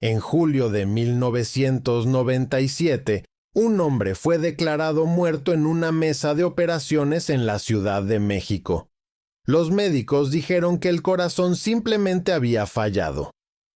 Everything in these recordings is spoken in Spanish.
En julio de 1997, un hombre fue declarado muerto en una mesa de operaciones en la Ciudad de México. Los médicos dijeron que el corazón simplemente había fallado,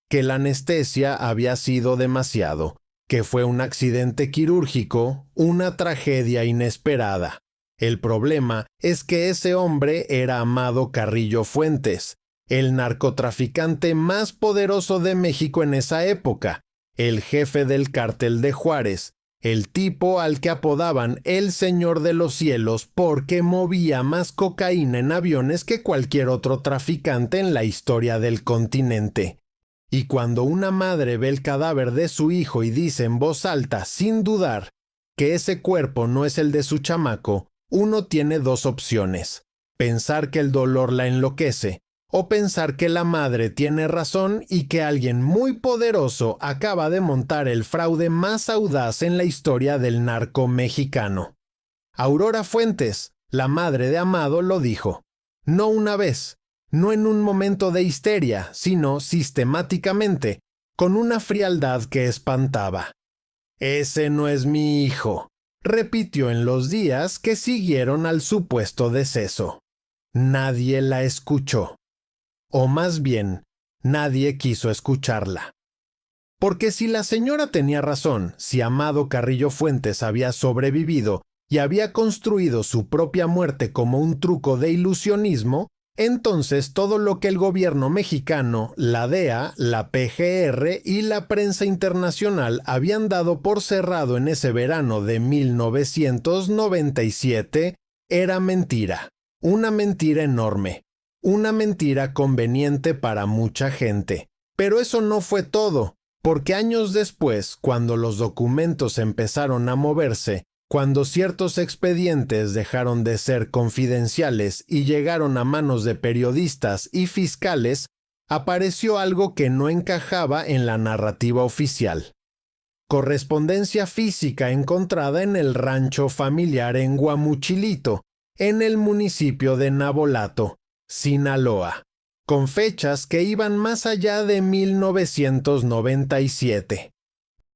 que la anestesia había sido demasiado, que fue un accidente quirúrgico, una tragedia inesperada. El problema es que ese hombre era Amado Carrillo Fuentes, el narcotraficante más poderoso de México en esa época, el jefe del cártel de Juárez, el tipo al que apodaban el Señor de los Cielos porque movía más cocaína en aviones que cualquier otro traficante en la historia del continente. Y cuando una madre ve el cadáver de su hijo y dice en voz alta, sin dudar, que ese cuerpo no es el de su chamaco, uno tiene dos opciones: pensar que el dolor la enloquece, o pensar que la madre tiene razón y que alguien muy poderoso acaba de montar el fraude más audaz en la historia del narco mexicano. Aurora Fuentes, la madre de Amado, lo dijo. No una vez, no en un momento de histeria, sino sistemáticamente, con una frialdad que espantaba. «Ese no es mi hijo», repitió en los días que siguieron al supuesto deceso. Nadie la escuchó. O más bien, nadie quiso escucharla. Porque si la señora tenía razón, si Amado Carrillo Fuentes había sobrevivido y había construido su propia muerte como un truco de ilusionismo, entonces todo lo que el gobierno mexicano, la DEA, la PGR y la prensa internacional habían dado por cerrado en ese verano de 1997 era mentira, una mentira enorme. Una mentira conveniente para mucha gente. Pero eso no fue todo, porque años después, cuando los documentos empezaron a moverse, cuando ciertos expedientes dejaron de ser confidenciales y llegaron a manos de periodistas y fiscales, apareció algo que no encajaba en la narrativa oficial. Correspondencia física encontrada en el rancho familiar en Guamuchilito, en el municipio de Navolato, Sinaloa, con fechas que iban más allá de 1997.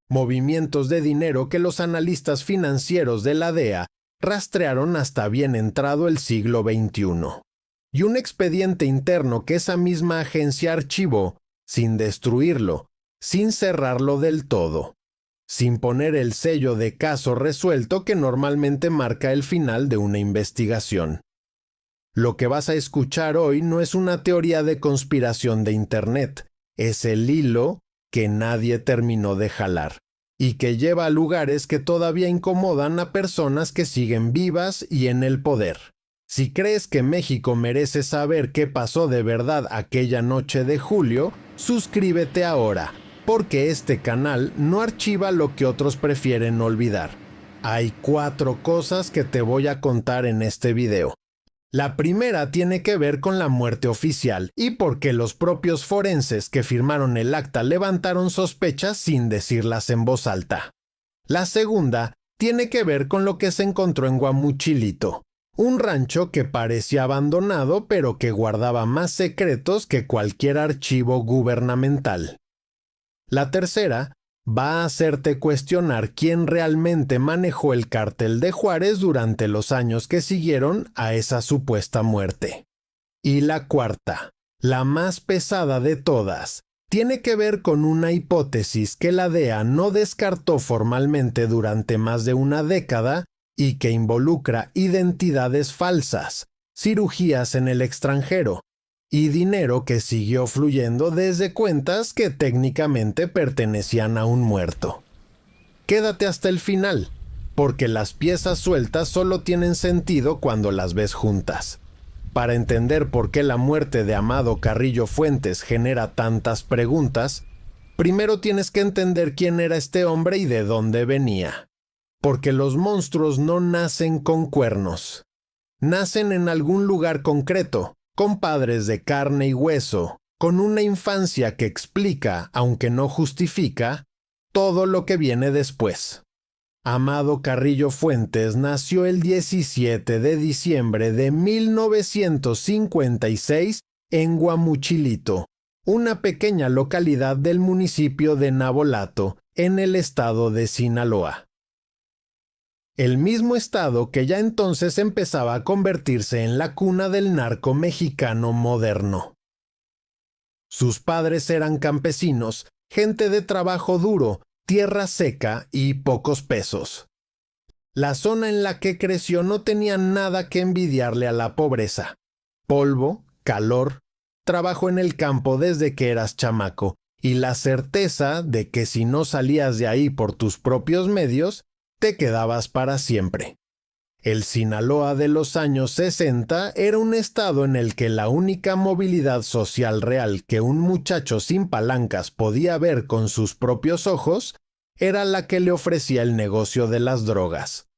Movimientos de dinero que los analistas financieros de la DEA rastrearon hasta bien entrado el siglo XXI. Y un expediente interno que esa misma agencia archivó, sin destruirlo, sin cerrarlo del todo, sin poner el sello de caso resuelto que normalmente marca el final de una investigación. Lo que vas a escuchar hoy no es una teoría de conspiración de Internet, es el hilo que nadie terminó de jalar y que lleva a lugares que todavía incomodan a personas que siguen vivas y en el poder. Si crees que México merece saber qué pasó de verdad aquella noche de julio, suscríbete ahora, porque este canal no archiva lo que otros prefieren olvidar. Hay 4 cosas que te voy a contar en este video. La primera tiene que ver con la muerte oficial y porque los propios forenses que firmaron el acta levantaron sospechas sin decirlas en voz alta. La segunda tiene que ver con lo que se encontró en Guamuchilito, un rancho que parecía abandonado pero que guardaba más secretos que cualquier archivo gubernamental. La tercera va a hacerte cuestionar quién realmente manejó el cártel de Juárez durante los años que siguieron a esa supuesta muerte. Y la cuarta, la más pesada de todas, tiene que ver con una hipótesis que la DEA no descartó formalmente durante más de una década y que involucra identidades falsas, cirugías en el extranjero, y dinero que siguió fluyendo desde cuentas que técnicamente pertenecían a un muerto. Quédate hasta el final, porque las piezas sueltas solo tienen sentido cuando las ves juntas. Para entender por qué la muerte de Amado Carrillo Fuentes genera tantas preguntas, primero tienes que entender quién era este hombre y de dónde venía. Porque los monstruos no nacen con cuernos. Nacen en algún lugar concreto, con padres de carne y hueso, con una infancia que explica, aunque no justifica, todo lo que viene después. Amado Carrillo Fuentes nació el 17 de diciembre de 1956 en Guamuchilito, una pequeña localidad del municipio de Navolato, en el estado de Sinaloa. El mismo estado que ya entonces empezaba a convertirse en la cuna del narco mexicano moderno. Sus padres eran campesinos, gente de trabajo duro, tierra seca y pocos pesos. La zona en la que creció no tenía nada que envidiarle a la pobreza. Polvo, calor, trabajo en el campo desde que eras chamaco y la certeza de que si no salías de ahí por tus propios medios, te quedabas para siempre. El Sinaloa de los años 60 era un estado en el que la única movilidad social real que un muchacho sin palancas podía ver con sus propios ojos era la que le ofrecía el negocio de las drogas.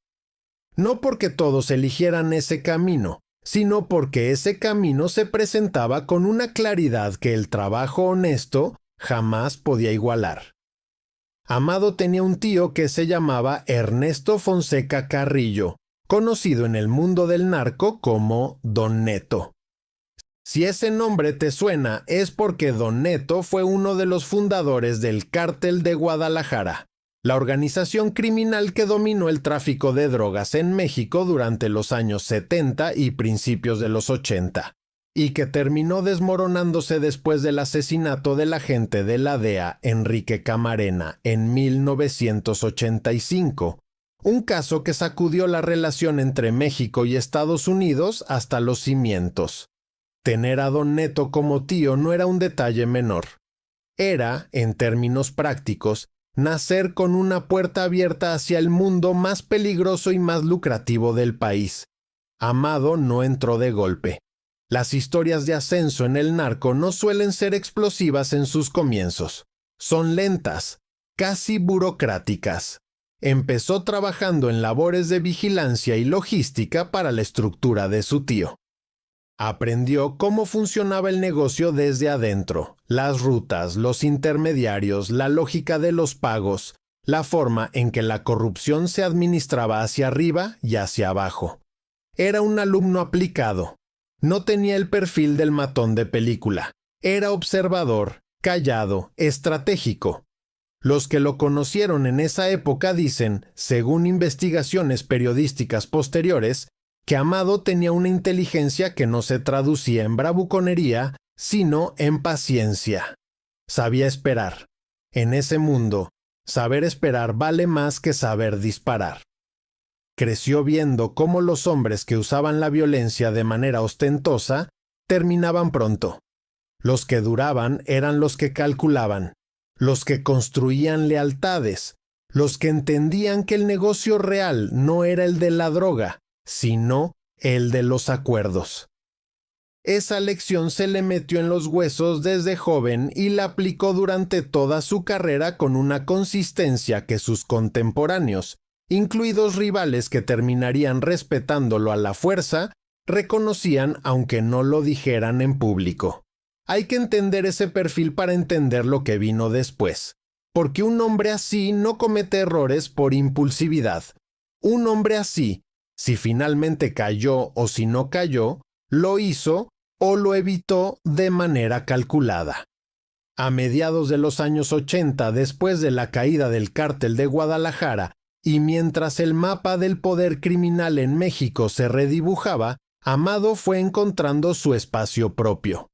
No porque todos eligieran ese camino, sino porque ese camino se presentaba con una claridad que el trabajo honesto jamás podía igualar. Amado tenía un tío que se llamaba Ernesto Fonseca Carrillo, conocido en el mundo del narco como Don Neto. Si ese nombre te suena es porque Don Neto fue uno de los fundadores del Cártel de Guadalajara, la organización criminal que dominó el tráfico de drogas en México durante los años 70 y principios de los 80, y que terminó desmoronándose después del asesinato del agente de la DEA Enrique Camarena en 1985, un caso que sacudió la relación entre México y Estados Unidos hasta los cimientos. Tener a Don Neto como tío no era un detalle menor. Era, en términos prácticos, nacer con una puerta abierta hacia el mundo más peligroso y más lucrativo del país. Amado no entró de golpe. Las historias de ascenso en el narco no suelen ser explosivas en sus comienzos. Son lentas, casi burocráticas. Empezó trabajando en labores de vigilancia y logística para la estructura de su tío. Aprendió cómo funcionaba el negocio desde adentro, las rutas, los intermediarios, la lógica de los pagos, la forma en que la corrupción se administraba hacia arriba y hacia abajo. Era un alumno aplicado. No tenía el perfil del matón de película. Era observador, callado, estratégico. Los que lo conocieron en esa época dicen, según investigaciones periodísticas posteriores, que Amado tenía una inteligencia que no se traducía en bravuconería, sino en paciencia. Sabía esperar. En ese mundo, saber esperar vale más que saber disparar. Creció viendo cómo los hombres que usaban la violencia de manera ostentosa terminaban pronto. Los que duraban eran los que calculaban, los que construían lealtades, los que entendían que el negocio real no era el de la droga, sino el de los acuerdos. Esa lección se le metió en los huesos desde joven y la aplicó durante toda su carrera con una consistencia que sus contemporáneos, incluidos rivales que terminarían respetándolo a la fuerza, reconocían aunque no lo dijeran en público. Hay que entender ese perfil para entender lo que vino después, porque un hombre así no comete errores por impulsividad. Un hombre así, si finalmente cayó o si no cayó, lo hizo o lo evitó de manera calculada. A mediados de los años 80, después de la caída del Cártel de Guadalajara, y mientras el mapa del poder criminal en México se redibujaba, Amado fue encontrando su espacio propio.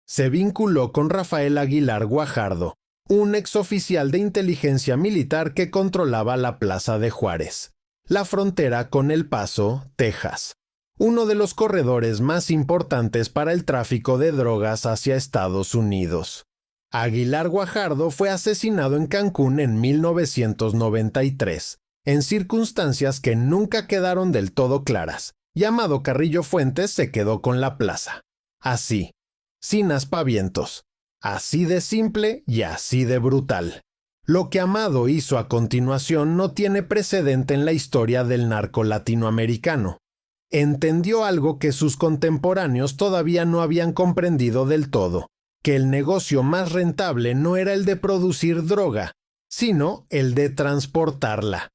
Se vinculó con Rafael Aguilar Guajardo, un exoficial de inteligencia militar que controlaba la Plaza de Juárez, la frontera con El Paso, Texas, uno de los corredores más importantes para el tráfico de drogas hacia Estados Unidos. Aguilar Guajardo fue asesinado en Cancún en 1993, en circunstancias que nunca quedaron del todo claras, y Amado Carrillo Fuentes se quedó con la plaza. Así, sin aspavientos, así de simple y así de brutal. Lo que Amado hizo a continuación no tiene precedente en la historia del narco latinoamericano. Entendió algo que sus contemporáneos todavía no habían comprendido del todo, que el negocio más rentable no era el de producir droga, sino el de transportarla.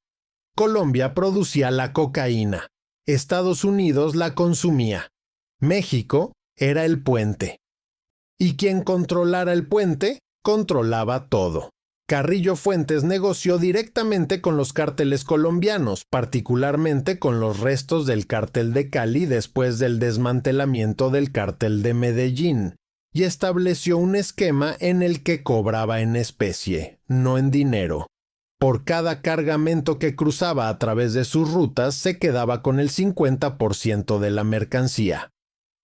Colombia producía la cocaína, Estados Unidos la consumía, México era el puente. y quien controlara el puente, controlaba todo. Carrillo Fuentes negoció directamente con los cárteles colombianos, particularmente con los restos del cártel de Cali después del desmantelamiento del cártel de Medellín, y estableció un esquema en el que cobraba en especie, no en dinero. Por cada cargamento que cruzaba a través de sus rutas se quedaba con el 50% de la mercancía.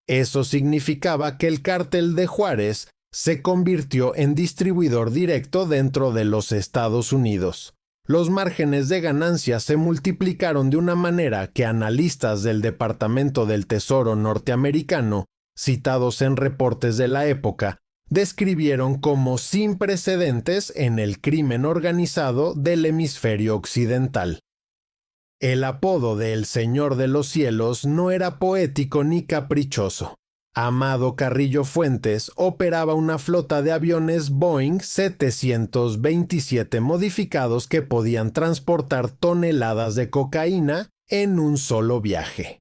Eso significaba que el cártel de Juárez se convirtió en distribuidor directo dentro de los Estados Unidos. Los márgenes de ganancia se multiplicaron de una manera que analistas del Departamento del Tesoro norteamericano, citados en reportes de la época, describieron como sin precedentes en el crimen organizado del hemisferio occidental. El apodo de El Señor de los Cielos no era poético ni caprichoso. Amado Carrillo Fuentes operaba una flota de aviones Boeing 727 modificados que podían transportar toneladas de cocaína en un solo viaje.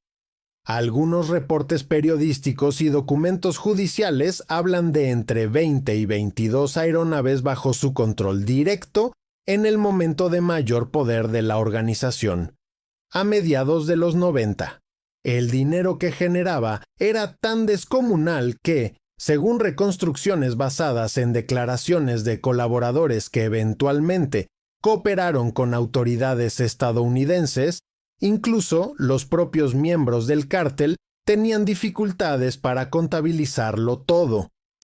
Algunos reportes periodísticos y documentos judiciales hablan de entre 20 y 22 aeronaves bajo su control directo en el momento de mayor poder de la organización. A mediados de los 90, el dinero que generaba era tan descomunal que, según reconstrucciones basadas en declaraciones de colaboradores que eventualmente cooperaron con autoridades estadounidenses, incluso los propios miembros del cártel tenían dificultades para contabilizarlo todo.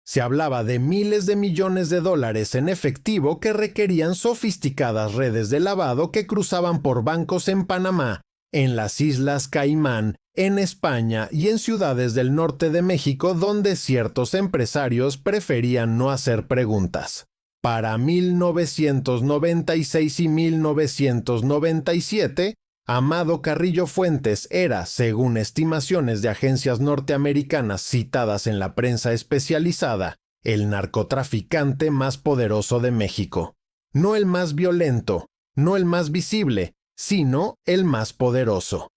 Se hablaba de miles de millones de dólares en efectivo que requerían sofisticadas redes de lavado que cruzaban por bancos en Panamá, en las Islas Caimán, en España y en ciudades del norte de México donde ciertos empresarios preferían no hacer preguntas. Para 1996 y 1997, Amado Carrillo Fuentes era, según estimaciones de agencias norteamericanas citadas en la prensa especializada, el narcotraficante más poderoso de México. No el más violento, no el más visible, sino el más poderoso.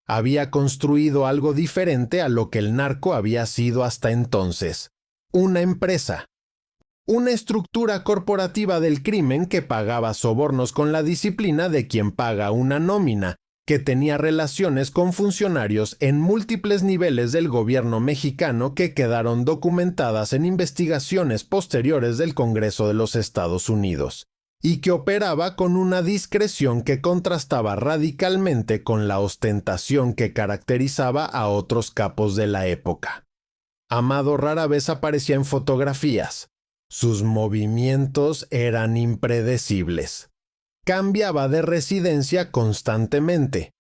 Había construido algo diferente a lo que el narco había sido hasta entonces. Una empresa. Una estructura corporativa del crimen que pagaba sobornos con la disciplina de quien paga una nómina, que tenía relaciones con funcionarios en múltiples niveles del gobierno mexicano que quedaron documentadas en investigaciones posteriores del Congreso de los Estados Unidos, y que operaba con una discreción que contrastaba radicalmente con la ostentación que caracterizaba a otros capos de la época. Amado rara vez aparecía en fotografías. Sus movimientos eran impredecibles. Cambiaba de residencia constantemente.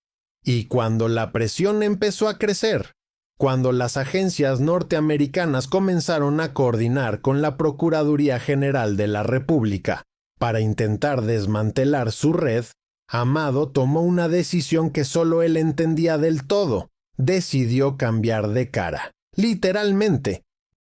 Y cuando la presión empezó a crecer, cuando las agencias norteamericanas comenzaron a coordinar con la Procuraduría General de la República para intentar desmantelar su red, Amado tomó una decisión que solo él entendía del todo. Decidió cambiar de cara, literalmente.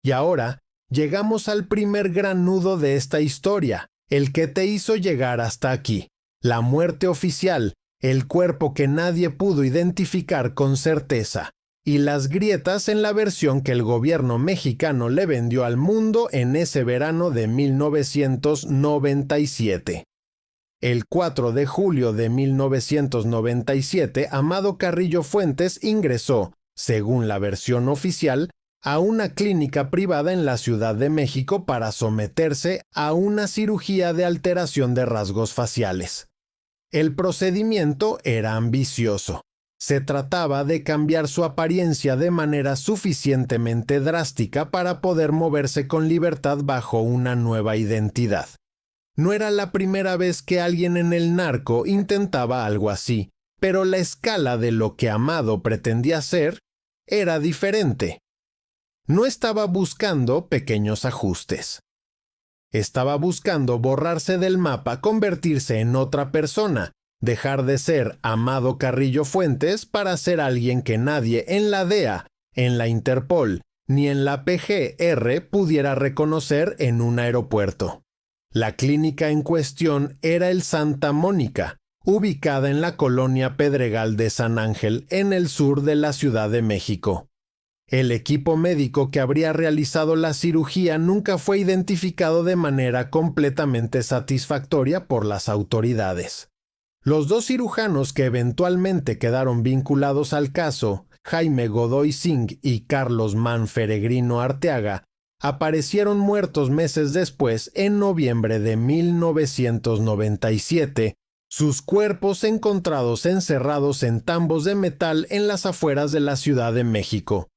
Y ahora llegamos al primer gran nudo de esta historia, el que te hizo llegar hasta aquí. La muerte oficial, el cuerpo que nadie pudo identificar con certeza, y las grietas en la versión que el gobierno mexicano le vendió al mundo en ese verano de 1997. El 4 de julio de 1997, Amado Carrillo Fuentes ingresó, según la versión oficial, a una clínica privada en la Ciudad de México para someterse a una cirugía de alteración de rasgos faciales. El procedimiento era ambicioso. Se trataba de cambiar su apariencia de manera suficientemente drástica para poder moverse con libertad bajo una nueva identidad. No era la primera vez que alguien en el narco intentaba algo así, pero la escala de lo que Amado pretendía hacer era diferente. No estaba buscando pequeños ajustes. Estaba buscando borrarse del mapa, convertirse en otra persona, dejar de ser Amado Carrillo Fuentes para ser alguien que nadie en la DEA, en la Interpol, ni en la PGR pudiera reconocer en un aeropuerto. La clínica en cuestión era el Santa Mónica, ubicada en la colonia Pedregal de San Ángel, en el sur de la Ciudad de México. El equipo médico que habría realizado la cirugía nunca fue identificado de manera completamente satisfactoria por las autoridades. Los dos cirujanos que eventualmente quedaron vinculados al caso, Jaime Godoy Singh y Carlos Manfregrino Arteaga, aparecieron muertos meses después, en noviembre de 1997, sus cuerpos encontrados encerrados en tambos de metal en las afueras de la Ciudad de México.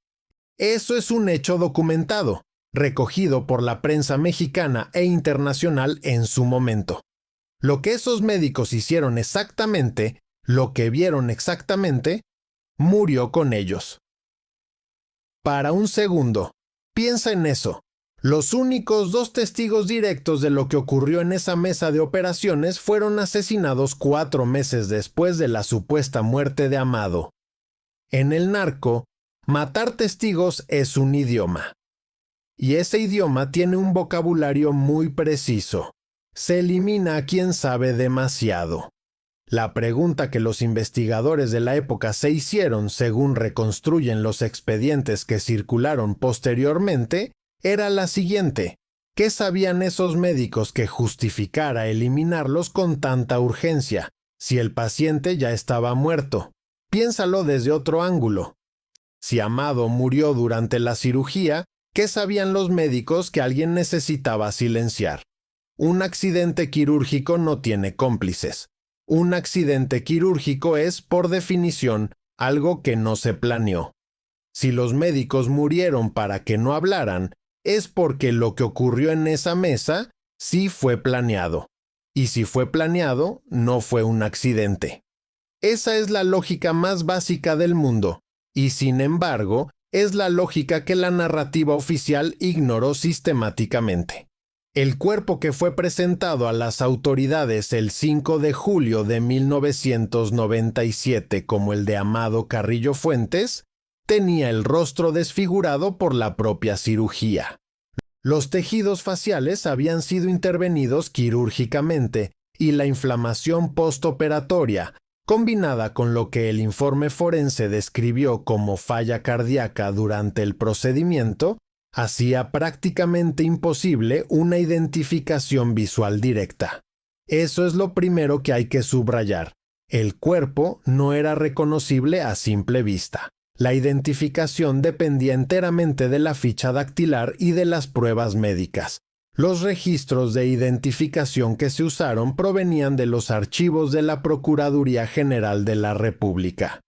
Eso es un hecho documentado, recogido por la prensa mexicana e internacional en su momento. Lo que esos médicos hicieron exactamente, lo que vieron exactamente, murió con ellos. Para un segundo, piensa en eso. Los únicos dos testigos directos de lo que ocurrió en esa mesa de operaciones fueron asesinados 4 meses después de la supuesta muerte de Amado. En el narco, matar testigos es un idioma. Y ese idioma tiene un vocabulario muy preciso. Se elimina a quien sabe demasiado. La pregunta que los investigadores de la época se hicieron, según reconstruyen los expedientes que circularon posteriormente, era la siguiente: ¿qué sabían esos médicos que justificara eliminarlos con tanta urgencia, si el paciente ya estaba muerto? Piénsalo desde otro ángulo. Si Amado murió durante la cirugía, ¿qué sabían los médicos que alguien necesitaba silenciar? Un accidente quirúrgico no tiene cómplices. Un accidente quirúrgico es, por definición, algo que no se planeó. Si los médicos murieron para que no hablaran, es porque lo que ocurrió en esa mesa sí fue planeado. Y si fue planeado, no fue un accidente. Esa es la lógica más básica del mundo, y sin embargo, es la lógica que la narrativa oficial ignoró sistemáticamente. El cuerpo que fue presentado a las autoridades el 5 de julio de 1997 como el de Amado Carrillo Fuentes tenía el rostro desfigurado por la propia cirugía. Los tejidos faciales habían sido intervenidos quirúrgicamente y la inflamación postoperatoria, combinada con lo que el informe forense describió como falla cardíaca durante el procedimiento, hacía prácticamente imposible una identificación visual directa. Eso es lo primero que hay que subrayar. El cuerpo no era reconocible a simple vista. La identificación dependía enteramente de la ficha dactilar y de las pruebas médicas. Los registros de identificación que se usaron provenían de los archivos de la Procuraduría General de la República.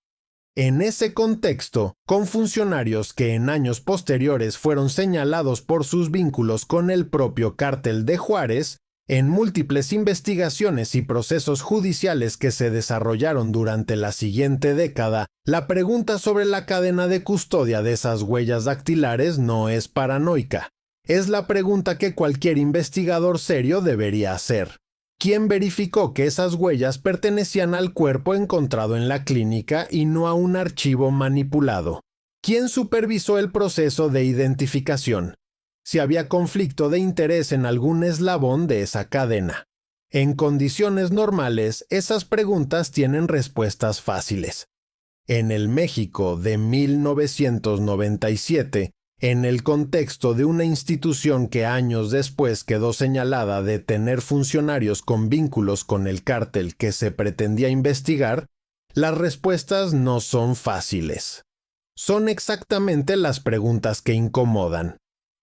En ese contexto, con funcionarios que en años posteriores fueron señalados por sus vínculos con el propio Cártel de Juárez, en múltiples investigaciones y procesos judiciales que se desarrollaron durante la siguiente década, la pregunta sobre la cadena de custodia de esas huellas dactilares no es paranoica. Es la pregunta que cualquier investigador serio debería hacer. ¿Quién verificó que esas huellas pertenecían al cuerpo encontrado en la clínica y no a un archivo manipulado? ¿Quién supervisó el proceso de identificación? Si había conflicto de interés en algún eslabón de esa cadena. En condiciones normales, esas preguntas tienen respuestas fáciles. En el México de 1997, en el contexto de una institución que años después quedó señalada de tener funcionarios con vínculos con el cártel que se pretendía investigar, las respuestas no son fáciles. Son exactamente las preguntas que incomodan.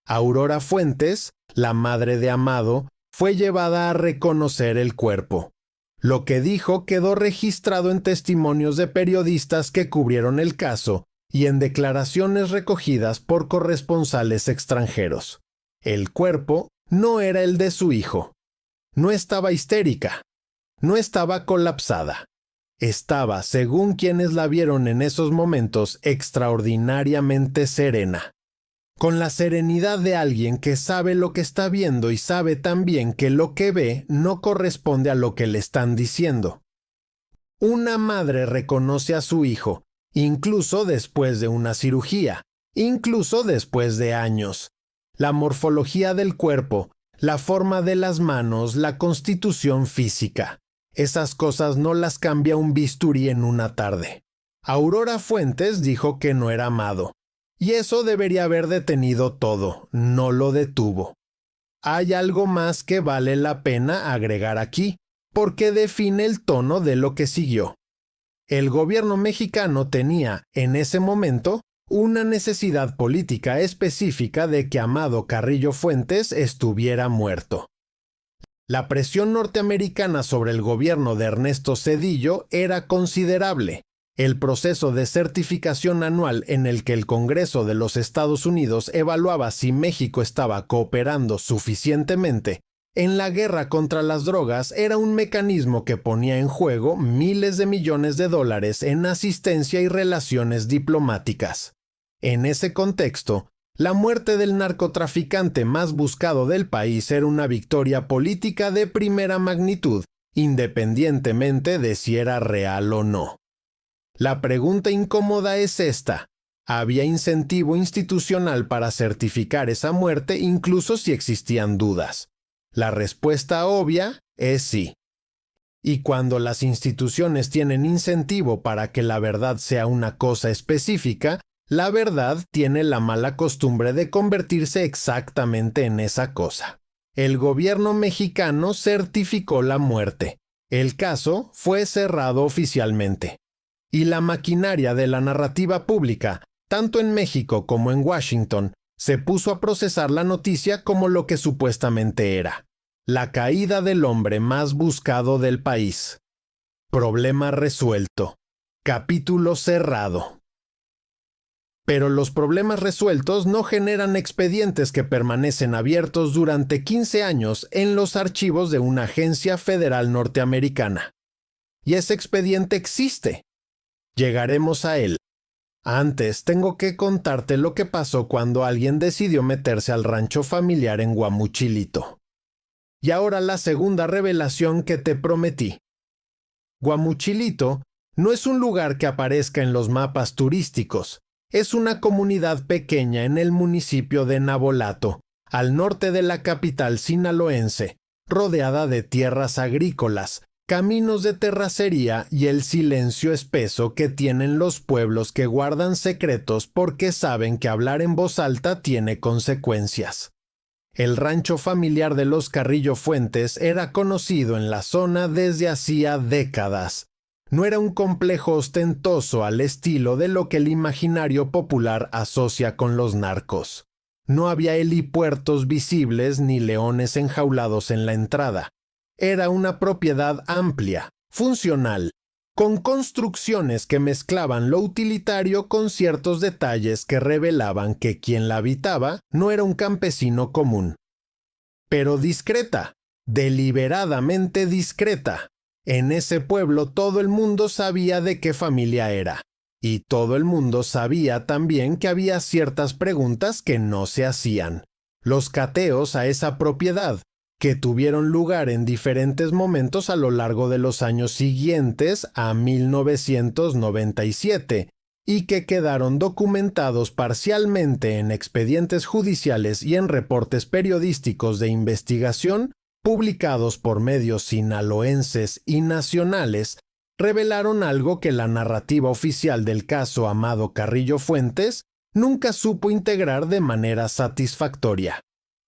Aurora Fuentes, la madre de Amado, fue llevada a reconocer el cuerpo. Lo que dijo quedó registrado en testimonios de periodistas que cubrieron el caso y en declaraciones recogidas por corresponsales extranjeros. El cuerpo no era el de su hijo. No estaba histérica. No estaba colapsada. Estaba, según quienes la vieron en esos momentos, extraordinariamente serena. Con la serenidad de alguien que sabe lo que está viendo y sabe también que lo que ve no corresponde a lo que le están diciendo. Una madre reconoce a su hijo, incluso después de una cirugía, incluso después de años. La morfología del cuerpo, la forma de las manos, la constitución física. Esas cosas no las cambia un bisturí en una tarde. Aurora Fuentes dijo que no era Amado. Y eso debería haber detenido todo, no lo detuvo. Hay algo más que vale la pena agregar aquí, porque define el tono de lo que siguió. El gobierno mexicano tenía, en ese momento, una necesidad política específica de que Amado Carrillo Fuentes estuviera muerto. La presión norteamericana sobre el gobierno de Ernesto Zedillo era considerable. El proceso de certificación anual en el que el Congreso de los Estados Unidos evaluaba si México estaba cooperando suficientemente en la guerra contra las drogas era un mecanismo que ponía en juego miles de millones de dólares en asistencia y relaciones diplomáticas. En ese contexto, la muerte del narcotraficante más buscado del país era una victoria política de primera magnitud, independientemente de si era real o no. La pregunta incómoda es esta: ¿había incentivo institucional para certificar esa muerte incluso si existían dudas? La respuesta obvia es sí. Y cuando las instituciones tienen incentivo para que la verdad sea una cosa específica, la verdad tiene la mala costumbre de convertirse exactamente en esa cosa. El gobierno mexicano certificó la muerte. El caso fue cerrado oficialmente. Y la maquinaria de la narrativa pública, tanto en México como en Washington, se puso a procesar la noticia como lo que supuestamente era: la caída del hombre más buscado del país. Problema resuelto. Capítulo cerrado. Pero los problemas resueltos no generan expedientes que permanecen abiertos durante 15 años en los archivos de una agencia federal norteamericana. Y ese expediente existe. Llegaremos a él. Antes tengo que contarte lo que pasó cuando alguien decidió meterse al rancho familiar en Guamuchilito. Y ahora la segunda revelación que te prometí. Guamuchilito no es un lugar que aparezca en los mapas turísticos. Es una comunidad pequeña en el municipio de Navolato, al norte de la capital sinaloense, rodeada de tierras agrícolas, caminos de terracería y el silencio espeso que tienen los pueblos que guardan secretos porque saben que hablar en voz alta tiene consecuencias. El rancho familiar de los Carrillo Fuentes era conocido en la zona desde hacía décadas. No era un complejo ostentoso al estilo de lo que el imaginario popular asocia con los narcos. No había helipuertos visibles ni leones enjaulados en la entrada. Era una propiedad amplia, funcional, con construcciones que mezclaban lo utilitario con ciertos detalles que revelaban que quien la habitaba no era un campesino común. Pero discreta, deliberadamente discreta. En ese pueblo todo el mundo sabía de qué familia era, y todo el mundo sabía también que había ciertas preguntas que no se hacían. Los cateos a esa propiedad, que tuvieron lugar en diferentes momentos a lo largo de los años siguientes a 1997, y que quedaron documentados parcialmente en expedientes judiciales y en reportes periodísticos de investigación, publicados por medios sinaloenses y nacionales, revelaron algo que la narrativa oficial del caso Amado Carrillo Fuentes nunca supo integrar de manera satisfactoria.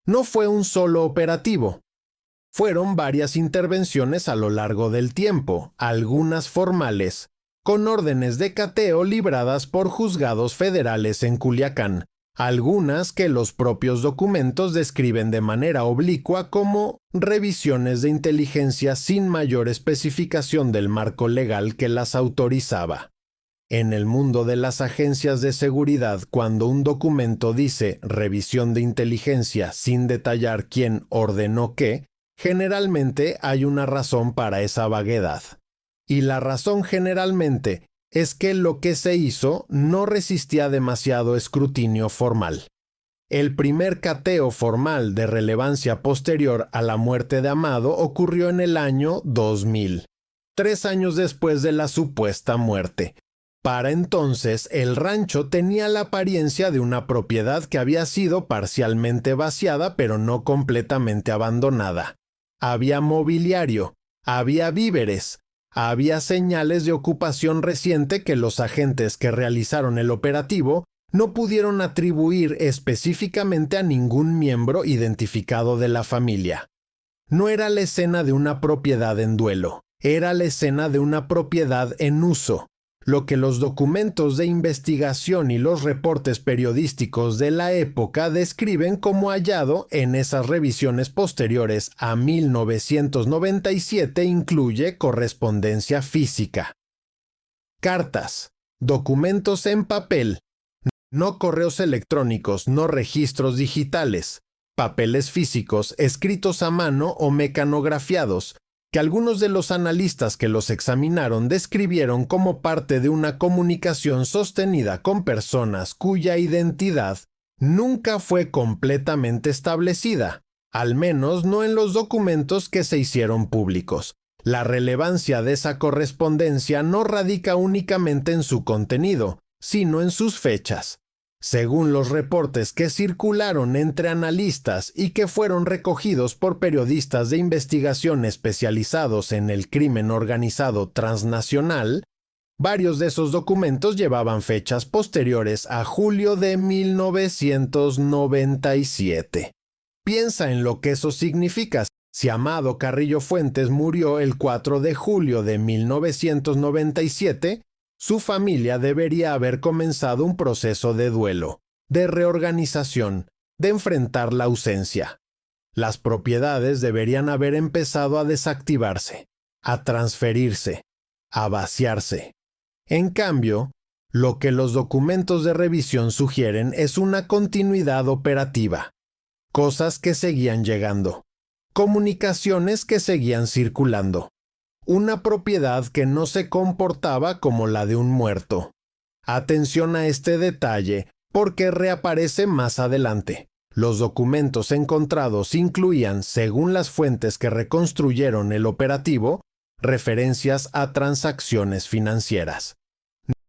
No fue un solo operativo. Fueron varias intervenciones a lo largo del tiempo, algunas formales, con órdenes de cateo libradas por juzgados federales en Culiacán, algunas que los propios documentos describen de manera oblicua como revisiones de inteligencia sin mayor especificación del marco legal que las autorizaba. En el mundo de las agencias de seguridad, cuando un documento dice revisión de inteligencia sin detallar quién ordenó qué, generalmente hay una razón para esa vaguedad. Y la razón generalmente es que lo que se hizo no resistía demasiado escrutinio formal. El primer cateo formal de relevancia posterior a la muerte de Amado ocurrió en el año 2000, 3 años después de la supuesta muerte. Para entonces, el rancho tenía la apariencia de una propiedad que había sido parcialmente vaciada pero no completamente abandonada. Había mobiliario, había víveres, había señales de ocupación reciente que los agentes que realizaron el operativo no pudieron atribuir específicamente a ningún miembro identificado de la familia. No era la escena de una propiedad en duelo, era la escena de una propiedad en uso, lo que los documentos de investigación y los reportes periodísticos de la época describen como hallado en esas revisiones posteriores a 1997 incluye correspondencia física. Cartas, documentos en papel, no correos electrónicos, no registros digitales, papeles físicos escritos a mano o mecanografiados, que algunos de los analistas que los examinaron describieron como parte de una comunicación sostenida con personas cuya identidad nunca fue completamente establecida, al menos no en los documentos que se hicieron públicos. La relevancia de esa correspondencia no radica únicamente en su contenido, sino en sus fechas. Según los reportes que circularon entre analistas y que fueron recogidos por periodistas de investigación especializados en el crimen organizado transnacional, varios de esos documentos llevaban fechas posteriores a julio de 1997. Piensa en lo que eso significa. Si Amado Carrillo Fuentes murió el 4 de julio de 1997, su familia debería haber comenzado un proceso de duelo, de reorganización, de enfrentar la ausencia. Las propiedades deberían haber empezado a desactivarse, a transferirse, a vaciarse. En cambio, lo que los documentos de revisión sugieren es una continuidad operativa, cosas que seguían llegando, comunicaciones que seguían circulando. Una propiedad que no se comportaba como la de un muerto. Atención a este detalle porque reaparece más adelante. Los documentos encontrados incluían, según las fuentes que reconstruyeron el operativo, referencias a transacciones financieras.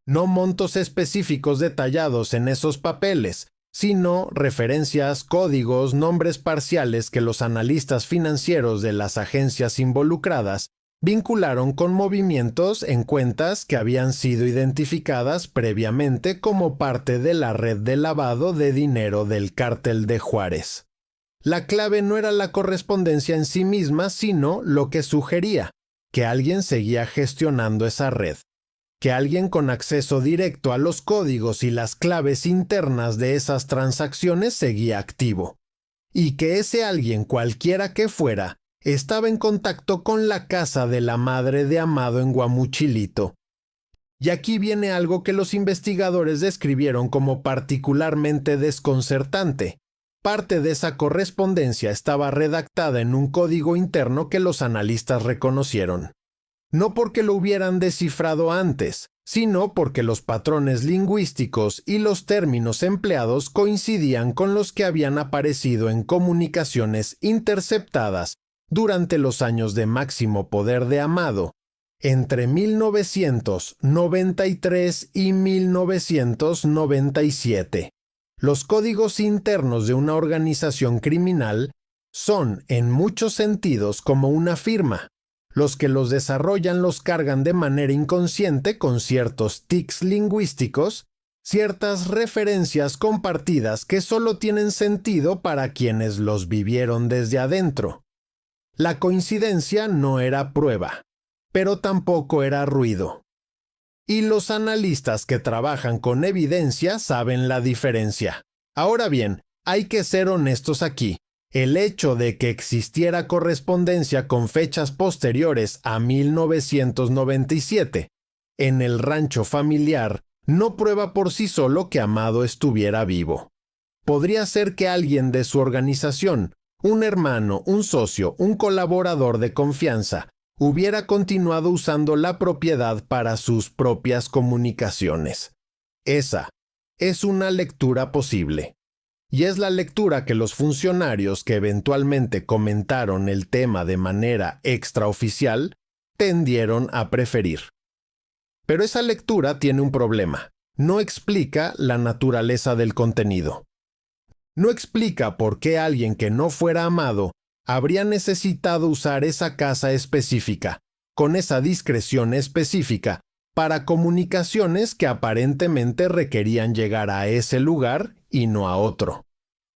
No montos específicos detallados en esos papeles, sino referencias, códigos, nombres parciales que los analistas financieros de las agencias involucradas vincularon con movimientos en cuentas que habían sido identificadas previamente como parte de la red de lavado de dinero del Cártel de Juárez. La clave no era la correspondencia en sí misma, sino lo que sugería, que alguien seguía gestionando esa red, que alguien con acceso directo a los códigos y las claves internas de esas transacciones seguía activo, y que ese alguien, cualquiera que fuera, estaba en contacto con la casa de la madre de Amado en Guamuchilito. Y aquí viene algo que los investigadores describieron como particularmente desconcertante. Parte de esa correspondencia estaba redactada en un código interno que los analistas reconocieron. No porque lo hubieran descifrado antes, sino porque los patrones lingüísticos y los términos empleados coincidían con los que habían aparecido en comunicaciones interceptadas durante los años de máximo poder de Amado, entre 1993 y 1997. Los códigos internos de una organización criminal son, en muchos sentidos, como una firma. Los que los desarrollan los cargan de manera inconsciente con ciertos tics lingüísticos, ciertas referencias compartidas que solo tienen sentido para quienes los vivieron desde adentro. La coincidencia no era prueba, pero tampoco era ruido. Y los analistas que trabajan con evidencia saben la diferencia. Ahora bien, hay que ser honestos aquí. El hecho de que existiera correspondencia con fechas posteriores a 1997 en el rancho familiar no prueba por sí solo que Amado estuviera vivo. Podría ser que alguien de su organización, un hermano, un socio, un colaborador de confianza, hubiera continuado usando la propiedad para sus propias comunicaciones. Esa es una lectura posible. Y es la lectura que los funcionarios que eventualmente comentaron el tema de manera extraoficial tendieron a preferir. Pero esa lectura tiene un problema. No explica la naturaleza del contenido. No explica por qué alguien que no fuera Amado habría necesitado usar esa casa específica, con esa discreción específica, para comunicaciones que aparentemente requerían llegar a ese lugar y no a otro.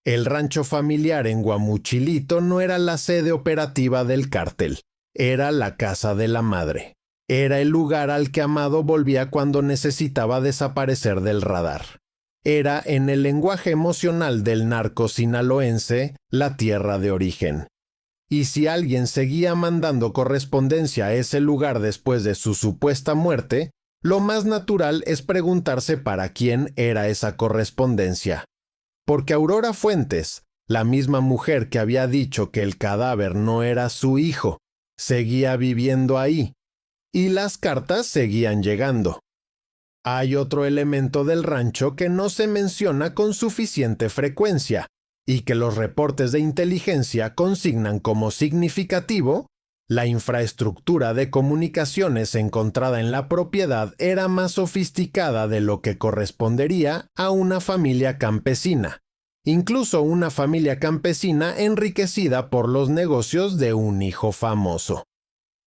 El rancho familiar en Guamuchilito no era la sede operativa del cártel, era la casa de la madre. Era el lugar al que Amado volvía cuando necesitaba desaparecer del radar. Era, en el lenguaje emocional del narco sinaloense, la tierra de origen. Y si alguien seguía mandando correspondencia a ese lugar después de su supuesta muerte, lo más natural es preguntarse para quién era esa correspondencia. Porque Aurora Fuentes, la misma mujer que había dicho que el cadáver no era su hijo, seguía viviendo ahí, y las cartas seguían llegando. Hay otro elemento del rancho que no se menciona con suficiente frecuencia, y que los reportes de inteligencia consignan como significativo: la infraestructura de comunicaciones encontrada en la propiedad era más sofisticada de lo que correspondería a una familia campesina, incluso una familia campesina enriquecida por los negocios de un hijo famoso.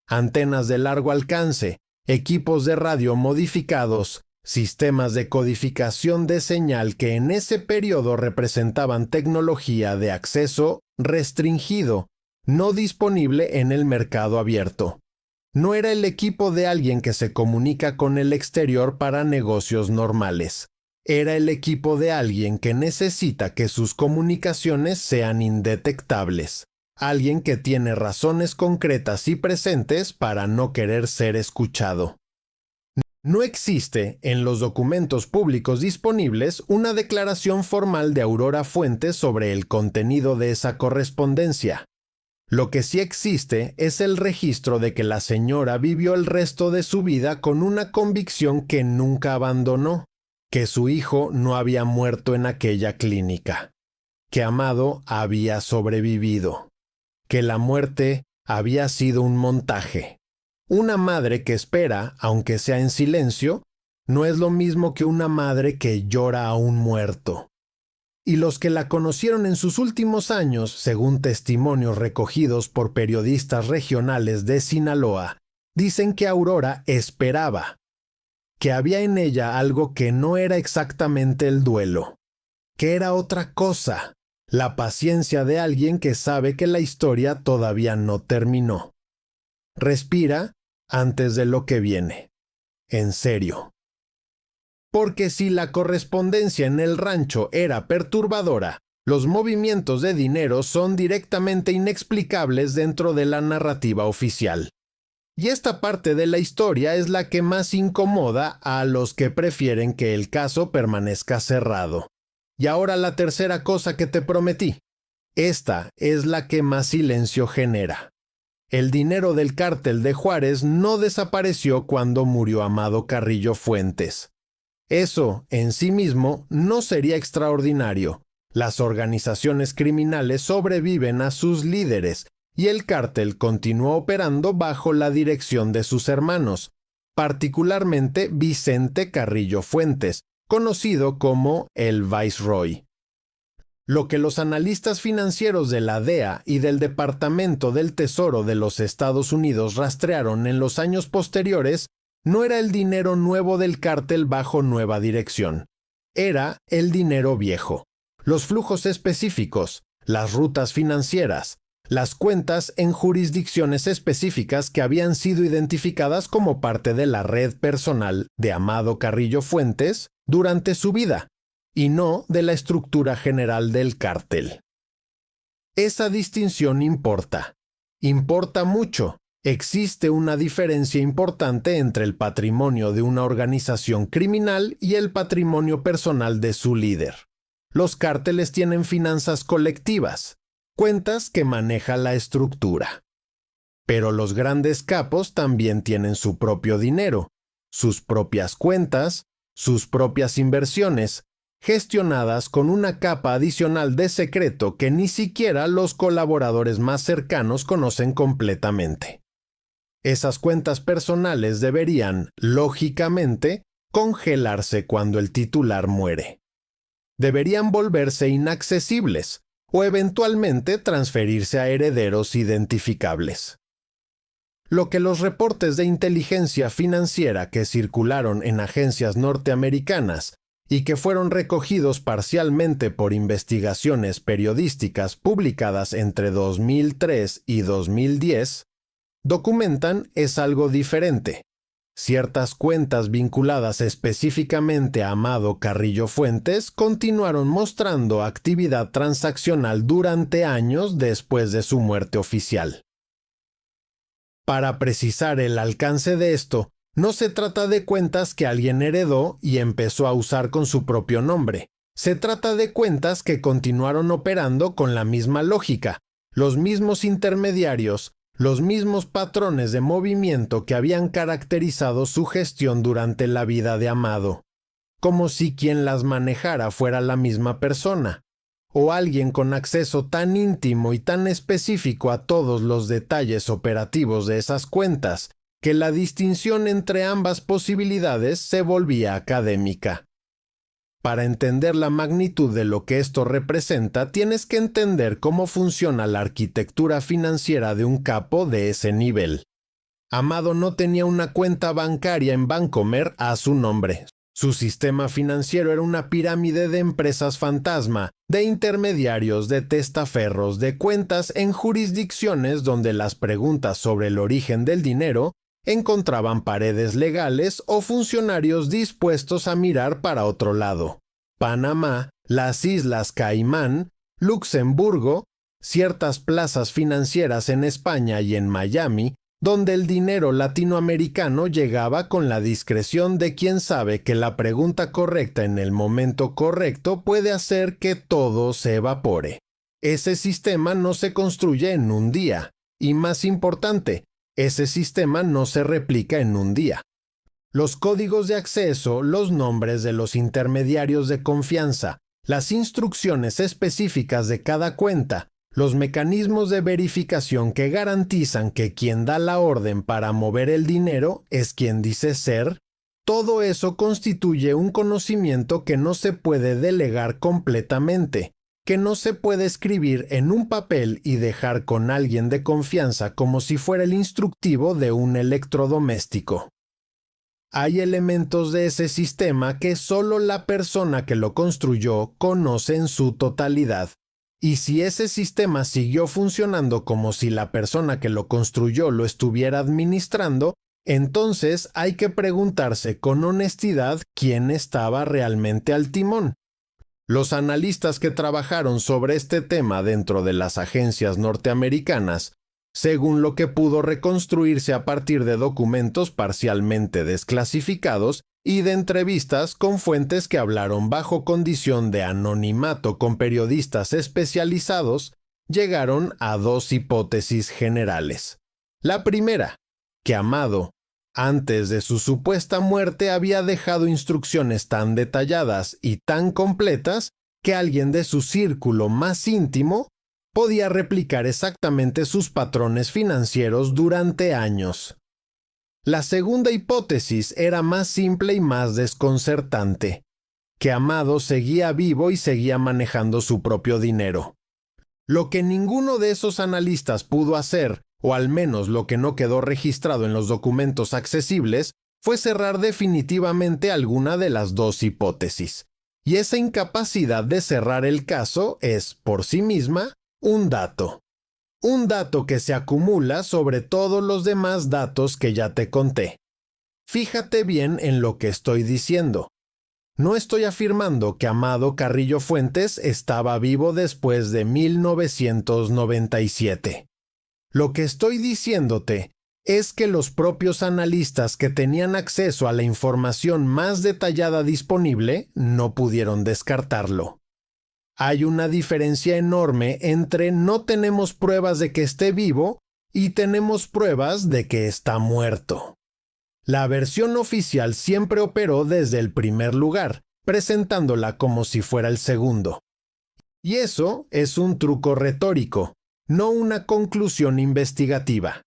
Antenas de largo alcance, equipos de radio modificados, sistemas de codificación de señal que en ese periodo representaban tecnología de acceso restringido, no disponible en el mercado abierto. No era el equipo de alguien que se comunica con el exterior para negocios normales. Era el equipo de alguien que necesita que sus comunicaciones sean indetectables. Alguien que tiene razones concretas y presentes para no querer ser escuchado. No existe en los documentos públicos disponibles una declaración formal de Aurora Fuentes sobre el contenido de esa correspondencia. Lo que sí existe es el registro de que la señora vivió el resto de su vida con una convicción que nunca abandonó, que su hijo no había muerto en aquella clínica, que Amado había sobrevivido, que la muerte había sido un montaje. Una madre que espera, aunque sea en silencio, no es lo mismo que una madre que llora a un muerto. Y los que la conocieron en sus últimos años, según testimonios recogidos por periodistas regionales de Sinaloa, dicen que Aurora esperaba, que había en ella algo que no era exactamente el duelo, que era otra cosa, la paciencia de alguien que sabe que la historia todavía no terminó. Respira antes de lo que viene. En serio. Porque si la correspondencia en el rancho era perturbadora, los movimientos de dinero son directamente inexplicables dentro de la narrativa oficial. Y esta parte de la historia es la que más incomoda a los que prefieren que el caso permanezca cerrado. Y ahora la tercera cosa que te prometí. Esta es la que más silencio genera. El dinero del cártel de Juárez no desapareció cuando murió Amado Carrillo Fuentes. Eso, en sí mismo, no sería extraordinario. Las organizaciones criminales sobreviven a sus líderes y el cártel continúa operando bajo la dirección de sus hermanos, particularmente Vicente Carrillo Fuentes, conocido como el Viceroy. Lo que los analistas financieros de la DEA y del Departamento del Tesoro de los Estados Unidos rastrearon en los años posteriores no era el dinero nuevo del cártel bajo nueva dirección. Era el dinero viejo, los flujos específicos, las rutas financieras, las cuentas en jurisdicciones específicas que habían sido identificadas como parte de la red personal de Amado Carrillo Fuentes durante su vida, y no de la estructura general del cártel. Esa distinción importa. Importa mucho. Existe una diferencia importante entre el patrimonio de una organización criminal y el patrimonio personal de su líder. Los cárteles tienen finanzas colectivas, cuentas que maneja la estructura. Pero los grandes capos también tienen su propio dinero, sus propias cuentas, sus propias inversiones, gestionadas con una capa adicional de secreto que ni siquiera los colaboradores más cercanos conocen completamente. Esas cuentas personales deberían, lógicamente, congelarse cuando el titular muere. Deberían volverse inaccesibles o eventualmente transferirse a herederos identificables. lo que los reportes de inteligencia financiera que circularon en agencias norteamericanas y que fueron recogidos parcialmente por investigaciones periodísticas publicadas entre 2003 y 2010, documentan es algo diferente. Ciertas cuentas vinculadas específicamente a Amado Carrillo Fuentes continuaron mostrando actividad transaccional durante años después de su muerte oficial. Para precisar el alcance de esto, no se trata de cuentas que alguien heredó y empezó a usar con su propio nombre. Se trata de cuentas que continuaron operando con la misma lógica, los mismos intermediarios, los mismos patrones de movimiento que habían caracterizado su gestión durante la vida de Amado, como si quien las manejara fuera la misma persona, o alguien con acceso tan íntimo y tan específico a todos los detalles operativos de esas cuentas, que la distinción entre ambas posibilidades se volvía académica. Para entender la magnitud de lo que esto representa, tienes que entender cómo funciona la arquitectura financiera de un capo de ese nivel. Amado no tenía una cuenta bancaria en Bancomer a su nombre. Su sistema financiero era una pirámide de empresas fantasma, de intermediarios, de testaferros, de cuentas en jurisdicciones donde las preguntas sobre el origen del dinero encontraban paredes legales o funcionarios dispuestos a mirar para otro lado. Panamá, las Islas Caimán, Luxemburgo, ciertas plazas financieras en España y en Miami, donde el dinero latinoamericano llegaba con la discreción de quien sabe que la pregunta correcta en el momento correcto puede hacer que todo se evapore. Ese sistema no se construye en un día, y más importante, ese sistema no se replica en un día. Los códigos de acceso, los nombres de los intermediarios de confianza, las instrucciones específicas de cada cuenta, los mecanismos de verificación que garantizan que quien da la orden para mover el dinero es quien dice ser, todo eso constituye un conocimiento que no se puede delegar completamente, que no se puede escribir en un papel y dejar con alguien de confianza como si fuera el instructivo de un electrodoméstico. Hay elementos de ese sistema que solo la persona que lo construyó conoce en su totalidad. Y si ese sistema siguió funcionando como si la persona que lo construyó lo estuviera administrando, entonces hay que preguntarse con honestidad quién estaba realmente al timón. Los analistas que trabajaron sobre este tema dentro de las agencias norteamericanas, según lo que pudo reconstruirse a partir de documentos parcialmente desclasificados y de entrevistas con fuentes que hablaron bajo condición de anonimato con periodistas especializados, llegaron a dos hipótesis generales. La primera, que Amado, antes de su supuesta muerte, había dejado instrucciones tan detalladas y tan completas que alguien de su círculo más íntimo podía replicar exactamente sus patrones financieros durante años. La segunda hipótesis era más simple y más desconcertante, que Amado seguía vivo y seguía manejando su propio dinero. Lo que ninguno de esos analistas pudo hacer, o al menos lo que no quedó registrado en los documentos accesibles, fue cerrar definitivamente alguna de las dos hipótesis. Y esa incapacidad de cerrar el caso es, por sí misma, un dato. Un dato que se acumula sobre todos los demás datos que ya te conté. Fíjate bien en lo que estoy diciendo. No estoy afirmando que Amado Carrillo Fuentes estaba vivo después de 1997. Lo que estoy diciéndote es que los propios analistas que tenían acceso a la información más detallada disponible no pudieron descartarlo. Hay una diferencia enorme entre no tenemos pruebas de que esté vivo y tenemos pruebas de que está muerto. La versión oficial siempre operó desde el primer lugar, presentándola como si fuera el segundo. Y eso es un truco retórico, no una conclusión investigativa.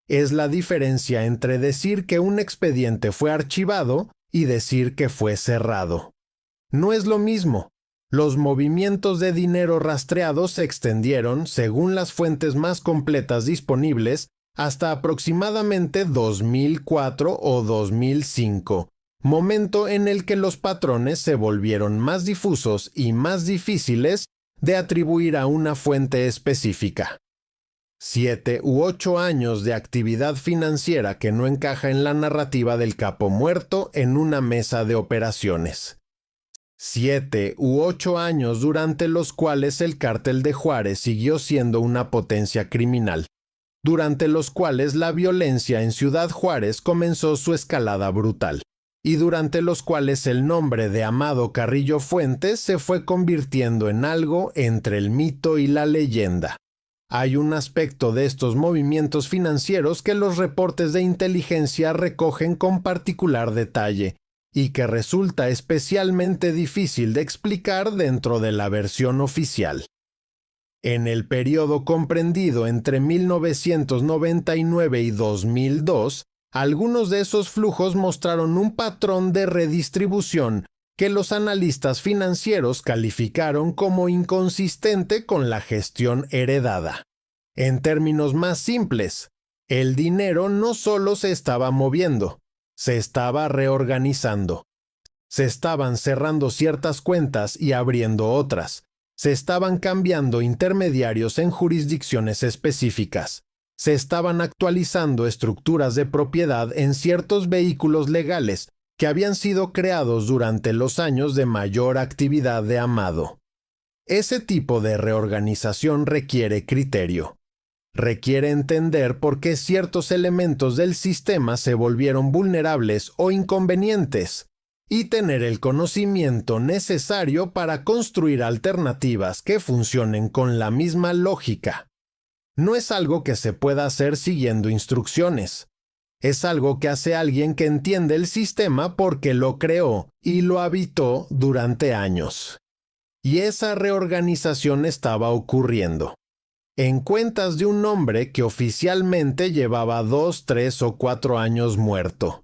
Es la diferencia entre decir que un expediente fue archivado y decir que fue cerrado. No es lo mismo. Los movimientos de dinero rastreados se extendieron, según las fuentes más completas disponibles, hasta aproximadamente 2004 o 2005, momento en el que los patrones se volvieron más difusos y más difíciles de atribuir a una fuente específica. 7 u 8 años de actividad financiera que no encaja en la narrativa del capo muerto en una mesa de operaciones. 7 u 8 años durante los cuales el cártel de Juárez siguió siendo una potencia criminal, durante los cuales la violencia en Ciudad Juárez comenzó su escalada brutal, y durante los cuales el nombre de Amado Carrillo Fuentes se fue convirtiendo en algo entre el mito y la leyenda. Hay un aspecto de estos movimientos financieros que los reportes de inteligencia recogen con particular detalle y que resulta especialmente difícil de explicar dentro de la versión oficial. En el periodo comprendido entre 1999 y 2002, algunos de esos flujos mostraron un patrón de redistribución que los analistas financieros calificaron como inconsistente con la gestión heredada. En términos más simples, el dinero no solo se estaba moviendo, se estaba reorganizando. Se estaban cerrando ciertas cuentas y abriendo otras. Se estaban cambiando intermediarios en jurisdicciones específicas. Se estaban actualizando estructuras de propiedad en ciertos vehículos legales que habían sido creados durante los años de mayor actividad de Amado. Ese tipo de reorganización requiere criterio. Requiere entender por qué ciertos elementos del sistema se volvieron vulnerables o inconvenientes, y tener el conocimiento necesario para construir alternativas que funcionen con la misma lógica. No es algo que se pueda hacer siguiendo instrucciones. Es algo que hace alguien que entiende el sistema porque lo creó y lo habitó durante años. Y esa reorganización estaba ocurriendo en cuentas de un hombre que oficialmente llevaba 2, 3 o 4 años muerto.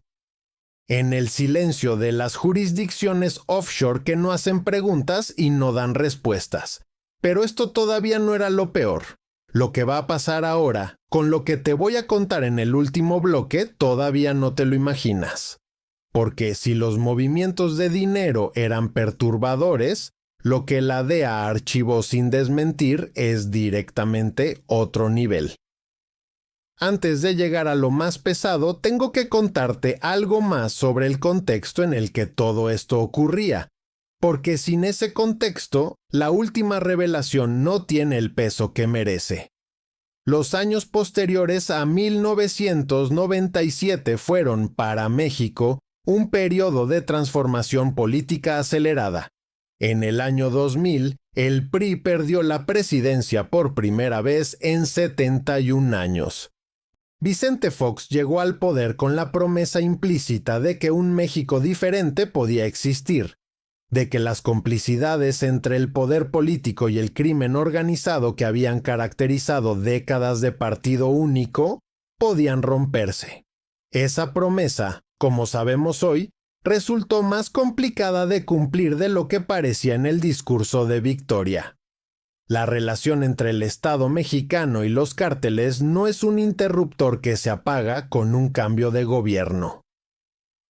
En el silencio de las jurisdicciones offshore que no hacen preguntas y no dan respuestas. Pero esto todavía no era lo peor. Lo que va a pasar ahora, con lo que te voy a contar en el último bloque, todavía no te lo imaginas. Porque si los movimientos de dinero eran perturbadores, lo que la DEA archivó sin desmentir es directamente otro nivel. Antes de llegar a lo más pesado, tengo que contarte algo más sobre el contexto en el que todo esto ocurría, porque sin ese contexto, la última revelación no tiene el peso que merece. Los años posteriores a 1997 fueron, para México, un periodo de transformación política acelerada. En el año 2000, el PRI perdió la presidencia por primera vez en 71 años. Vicente Fox llegó al poder con la promesa implícita de que un México diferente podía existir, de que las complicidades entre el poder político y el crimen organizado que habían caracterizado décadas de partido único podían romperse. Esa promesa, como sabemos hoy, resultó más complicada de cumplir de lo que parecía en el discurso de Victoria. La relación entre el Estado mexicano y los cárteles no es un interruptor que se apaga con un cambio de gobierno.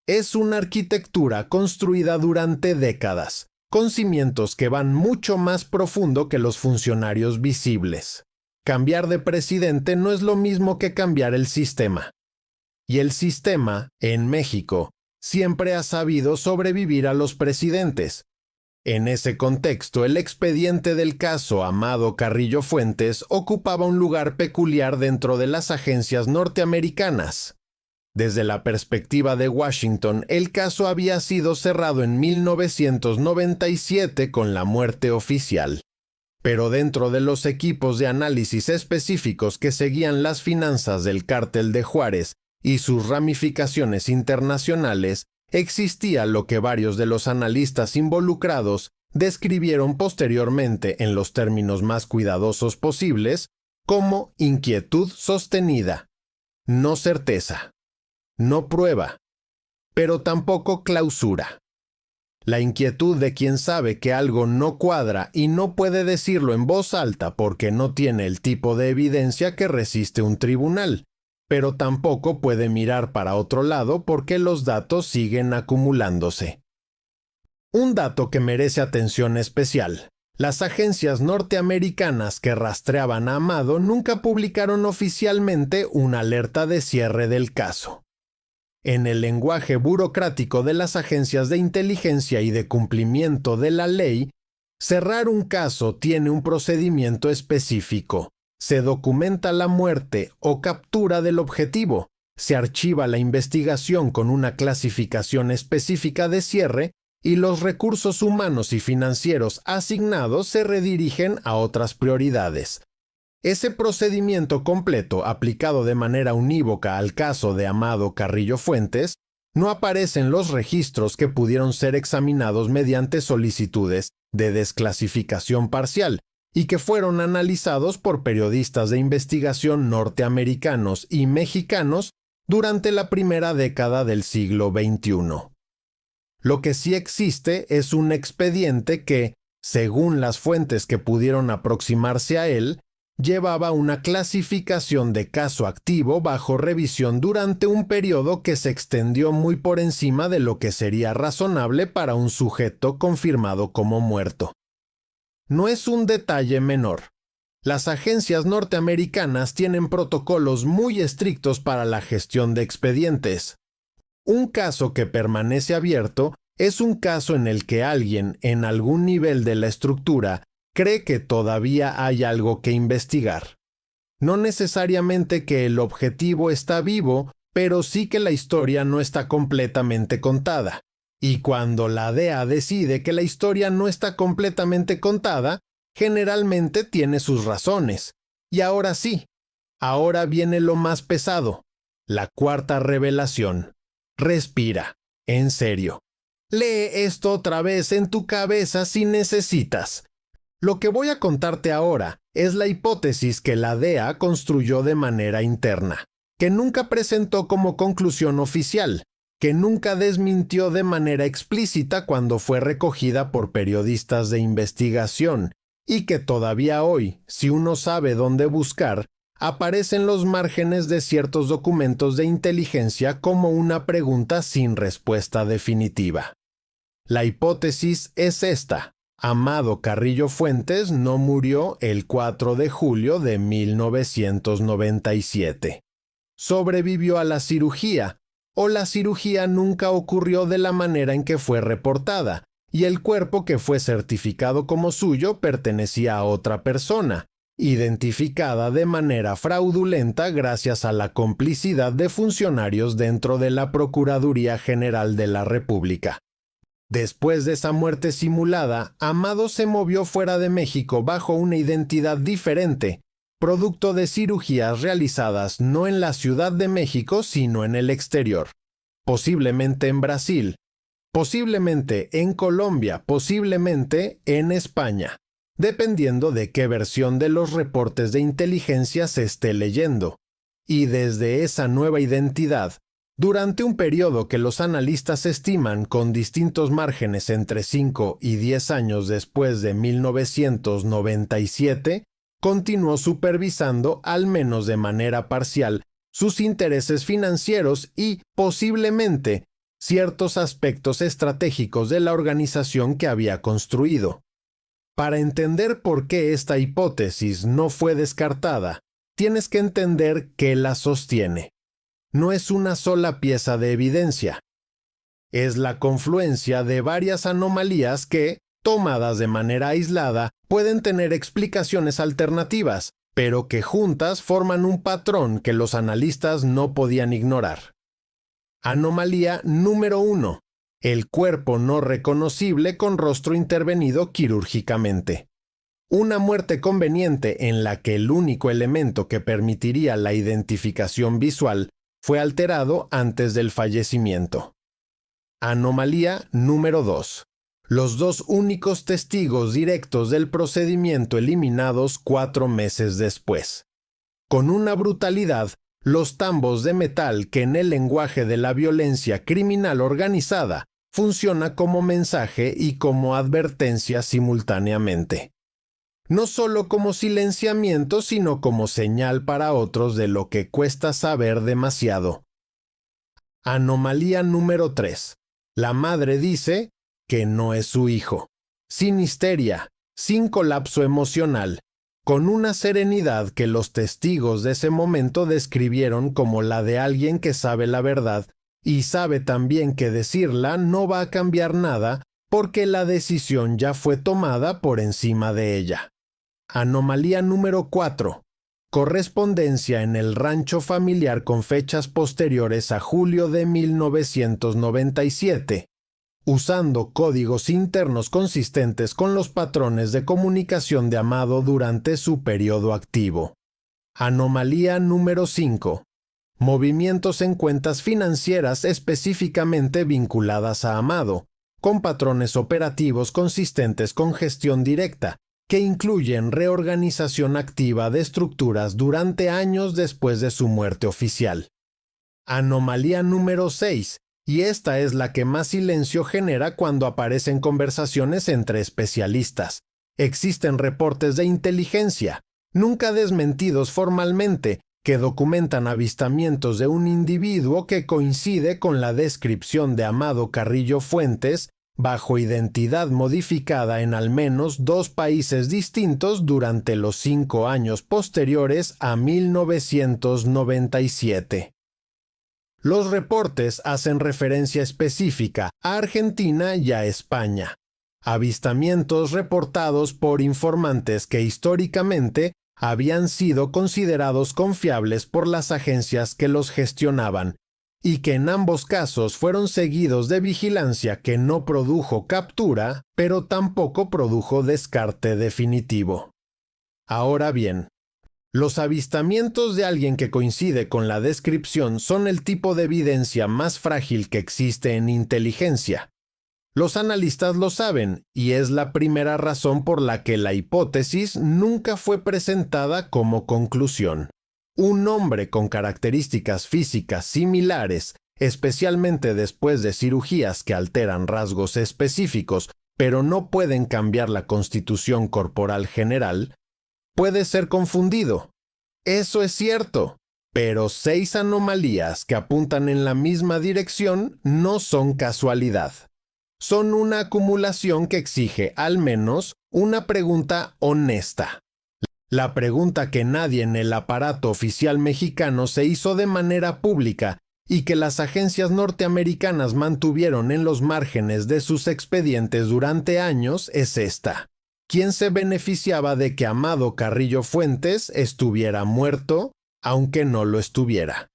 Es una arquitectura construida durante décadas, con cimientos que van mucho más profundo que los funcionarios visibles. Cambiar de presidente no es lo mismo que cambiar el sistema. Y el sistema, en México, siempre ha sabido sobrevivir a los presidentes. En ese contexto, el expediente del caso Amado Carrillo Fuentes ocupaba un lugar peculiar dentro de las agencias norteamericanas. Desde la perspectiva de Washington, el caso había sido cerrado en 1997 con la muerte oficial. Pero dentro de los equipos de análisis específicos que seguían las finanzas del cártel de Juárez y sus ramificaciones internacionales, existía lo que varios de los analistas involucrados describieron posteriormente en los términos más cuidadosos posibles como inquietud sostenida, no certeza, no prueba, pero tampoco clausura. La inquietud de quien sabe que algo no cuadra y no puede decirlo en voz alta porque no tiene el tipo de evidencia que resiste un tribunal, pero tampoco puede mirar para otro lado porque los datos siguen acumulándose. Un dato que merece atención especial. Las agencias norteamericanas que rastreaban a Amado nunca publicaron oficialmente una alerta de cierre del caso. En el lenguaje burocrático de las agencias de inteligencia y de cumplimiento de la ley, cerrar un caso tiene un procedimiento específico. Se documenta la muerte o captura del objetivo, se archiva la investigación con una clasificación específica de cierre y los recursos humanos y financieros asignados se redirigen a otras prioridades. Ese procedimiento completo, aplicado de manera unívoca al caso de Amado Carrillo Fuentes, no aparece en los registros que pudieron ser examinados mediante solicitudes de desclasificación parcial y que fueron analizados por periodistas de investigación norteamericanos y mexicanos durante la primera década del siglo XXI. Lo que sí existe es un expediente que, según las fuentes que pudieron aproximarse a él, llevaba una clasificación de caso activo bajo revisión durante un periodo que se extendió muy por encima de lo que sería razonable para un sujeto confirmado como muerto. No es un detalle menor. Las agencias norteamericanas tienen protocolos muy estrictos para la gestión de expedientes. Un caso que permanece abierto es un caso en el que alguien, en algún nivel de la estructura, cree que todavía hay algo que investigar. No necesariamente que el objetivo está vivo, pero sí que la historia no está completamente contada. Y cuando la DEA decide que la historia no está completamente contada, generalmente tiene sus razones. Y ahora sí, ahora viene lo más pesado, la cuarta revelación. Respira, en serio. Lee esto otra vez en tu cabeza si necesitas. Lo que voy a contarte ahora es la hipótesis que la DEA construyó de manera interna, que nunca presentó como conclusión oficial, que nunca desmintió de manera explícita cuando fue recogida por periodistas de investigación, y que todavía hoy, si uno sabe dónde buscar, aparece en los márgenes de ciertos documentos de inteligencia como una pregunta sin respuesta definitiva. La hipótesis es esta. Amado Carrillo Fuentes no murió el 4 de julio de 1997. Sobrevivió a la cirugía, o la cirugía nunca ocurrió de la manera en que fue reportada, y el cuerpo que fue certificado como suyo pertenecía a otra persona, identificada de manera fraudulenta gracias a la complicidad de funcionarios dentro de la Procuraduría General de la República. Después de esa muerte simulada, Amado se movió fuera de México bajo una identidad diferente, producto de cirugías realizadas no en la Ciudad de México sino en el exterior, posiblemente en Brasil, posiblemente en Colombia, posiblemente en España, dependiendo de qué versión de los reportes de inteligencia se esté leyendo. Y desde esa nueva identidad, durante un periodo que los analistas estiman con distintos márgenes entre 5 y 10 años después de 1997, continuó supervisando, al menos de manera parcial, sus intereses financieros y, posiblemente, ciertos aspectos estratégicos de la organización que había construido. Para entender por qué esta hipótesis no fue descartada, tienes que entender qué la sostiene. No es una sola pieza de evidencia. Es la confluencia de varias anomalías que, tomadas de manera aislada, pueden tener explicaciones alternativas, pero que juntas forman un patrón que los analistas no podían ignorar. Anomalía número 1. El cuerpo no reconocible con rostro intervenido quirúrgicamente. Una muerte conveniente en la que el único elemento que permitiría la identificación visual fue alterado antes del fallecimiento. Anomalía número 2. Los dos únicos testigos directos del procedimiento eliminados 4 meses después. Con una brutalidad, los tambos de metal que en el lenguaje de la violencia criminal organizada funciona como mensaje y como advertencia simultáneamente. no solo como silenciamiento, sino como señal para otros de lo que cuesta saber demasiado. Anomalía número 3. La madre dice que no es su hijo. Sin histeria, sin colapso emocional, con una serenidad que los testigos de ese momento describieron como la de alguien que sabe la verdad y sabe también que decirla no va a cambiar nada porque la decisión ya fue tomada por encima de ella. Anomalía número 4. Correspondencia en el rancho familiar con fechas posteriores a julio de 1997, usando códigos internos consistentes con los patrones de comunicación de Amado durante su periodo activo. Anomalía número 5. Movimientos en cuentas financieras específicamente vinculadas a Amado, con patrones operativos consistentes con gestión directa, que incluyen reorganización activa de estructuras durante años después de su muerte oficial. Anomalía número 6, y esta es la que más silencio genera cuando aparecen conversaciones entre especialistas. Existen reportes de inteligencia, nunca desmentidos formalmente, que documentan avistamientos de un individuo que coincide con la descripción de Amado Carrillo Fuentes bajo identidad modificada en al menos 2 países distintos durante los 5 años posteriores a 1997. Los reportes hacen referencia específica a Argentina y a España. Avistamientos reportados por informantes que históricamente habían sido considerados confiables por las agencias que los gestionaban, y que en ambos casos fueron seguidos de vigilancia que no produjo captura, pero tampoco produjo descarte definitivo. Ahora bien, los avistamientos de alguien que coincide con la descripción son el tipo de evidencia más frágil que existe en inteligencia. Los analistas lo saben, y es la primera razón por la que la hipótesis nunca fue presentada como conclusión. Un hombre con características físicas similares, especialmente después de cirugías que alteran rasgos específicos, pero no pueden cambiar la constitución corporal general, puede ser confundido. Eso es cierto, pero 6 anomalías que apuntan en la misma dirección no son casualidad. Son una acumulación que exige, al menos, una pregunta honesta. La pregunta que nadie en el aparato oficial mexicano se hizo de manera pública y que las agencias norteamericanas mantuvieron en los márgenes de sus expedientes durante años es esta. ¿Quién se beneficiaba de que Amado Carrillo Fuentes estuviera muerto, aunque no lo estuviera?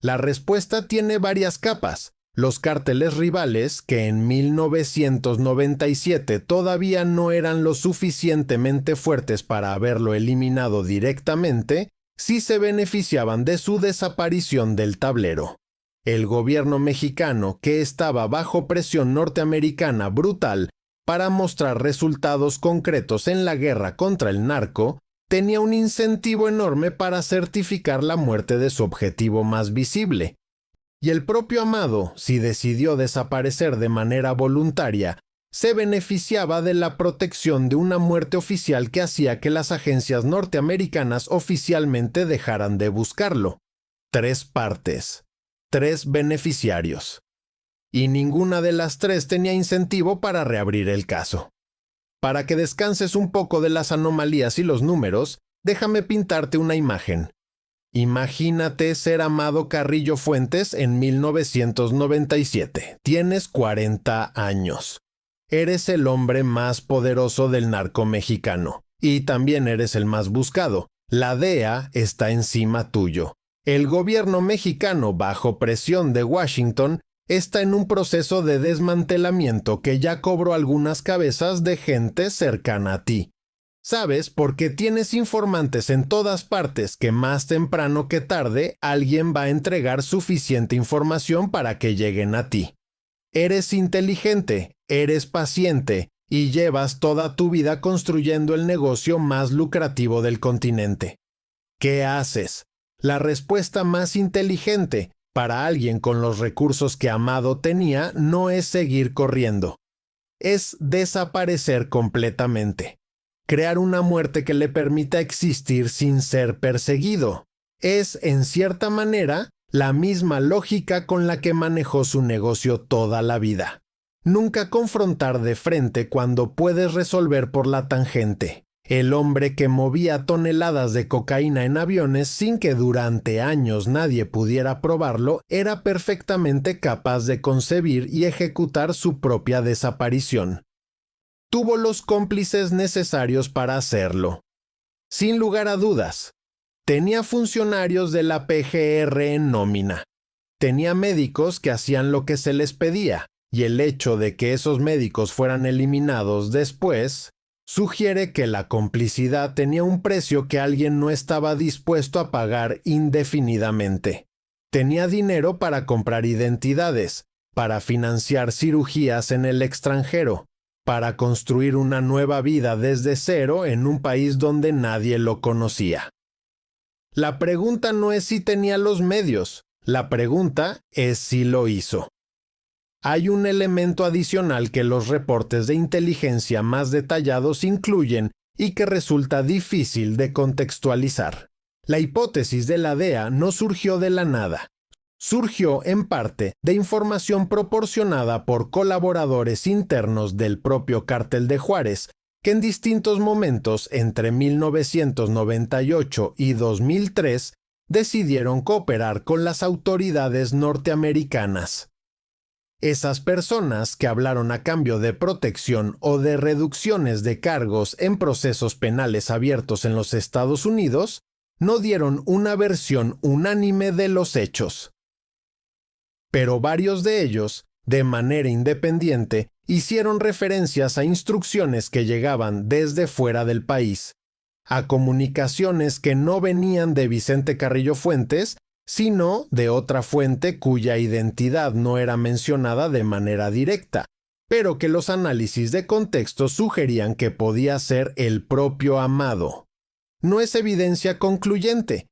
La respuesta tiene varias capas. Los cárteles rivales, que en 1997 todavía no eran lo suficientemente fuertes para haberlo eliminado directamente, sí se beneficiaban de su desaparición del tablero. El gobierno mexicano, que estaba bajo presión norteamericana brutal para mostrar resultados concretos en la guerra contra el narco, tenía un incentivo enorme para certificar la muerte de su objetivo más visible. Y el propio Amado, si decidió desaparecer de manera voluntaria, se beneficiaba de la protección de una muerte oficial que hacía que las agencias norteamericanas oficialmente dejaran de buscarlo. 3 partes, 3 beneficiarios. Y ninguna de las 3 tenía incentivo para reabrir el caso. Para que descanses un poco de las anomalías y los números, déjame pintarte una imagen. Imagínate ser Amado Carrillo Fuentes en 1997. Tienes 40 años. Eres el hombre más poderoso del narco mexicano. Y también eres el más buscado. La DEA está encima tuyo. El gobierno mexicano, bajo presión de Washington, está en un proceso de desmantelamiento que ya cobró algunas cabezas de gente cercana a ti. Sabes porque tienes informantes en todas partes que más temprano que tarde alguien va a entregar suficiente información para que lleguen a ti. Eres inteligente, eres paciente y llevas toda tu vida construyendo el negocio más lucrativo del continente. ¿Qué haces? La respuesta más inteligente para alguien con los recursos que Amado tenía no es seguir corriendo. Es desaparecer completamente. crear una muerte que le permita existir sin ser perseguido. Es, en cierta manera, la misma lógica con la que manejó su negocio toda la vida. Nunca confrontar de frente cuando puedes resolver por la tangente. El hombre que movía toneladas de cocaína en aviones sin que durante años nadie pudiera probarlo era perfectamente capaz de concebir y ejecutar su propia desaparición. Tuvo los cómplices necesarios para hacerlo. Sin lugar a dudas, tenía funcionarios de la PGR en nómina. Tenía médicos que hacían lo que se les pedía, y el hecho de que esos médicos fueran eliminados después sugiere que la complicidad tenía un precio que alguien no estaba dispuesto a pagar indefinidamente. Tenía dinero para comprar identidades, para financiar cirugías en el extranjero, para construir una nueva vida desde cero en un país donde nadie lo conocía. La pregunta no es si tenía los medios, la pregunta es si lo hizo. Hay un elemento adicional que los reportes de inteligencia más detallados incluyen y que resulta difícil de contextualizar. La hipótesis de la DEA no surgió de la nada. Surgió en parte de información proporcionada por colaboradores internos del propio Cártel de Juárez, que en distintos momentos entre 1998 y 2003 decidieron cooperar con las autoridades norteamericanas. Esas personas que hablaron a cambio de protección o de reducciones de cargos en procesos penales abiertos en los Estados Unidos no dieron una versión unánime de los hechos. Pero varios de ellos, de manera independiente, hicieron referencias a instrucciones que llegaban desde fuera del país, a comunicaciones que no venían de Vicente Carrillo Fuentes, sino de otra fuente cuya identidad no era mencionada de manera directa, pero que los análisis de contexto sugerían que podía ser el propio Amado. No es evidencia concluyente.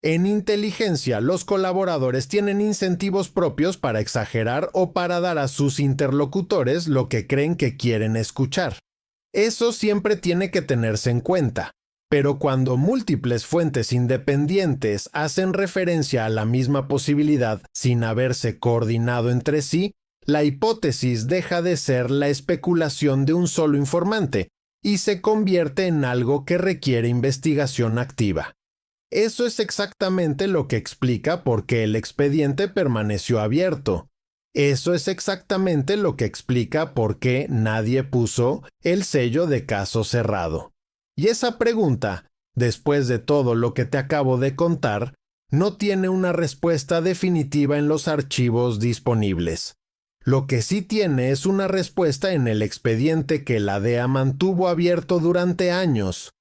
En inteligencia, los colaboradores tienen incentivos propios para exagerar o para dar a sus interlocutores lo que creen que quieren escuchar. Eso siempre tiene que tenerse en cuenta. Pero cuando múltiples fuentes independientes hacen referencia a la misma posibilidad sin haberse coordinado entre sí, la hipótesis deja de ser la especulación de un solo informante y se convierte en algo que requiere investigación activa. Eso es exactamente lo que explica por qué el expediente permaneció abierto. Eso es exactamente lo que explica por qué nadie puso el sello de caso cerrado. Y esa pregunta, después de todo lo que te acabo de contar, no tiene una respuesta definitiva en los archivos disponibles. Lo que sí tiene es una respuesta en el expediente que la DEA mantuvo abierto durante años.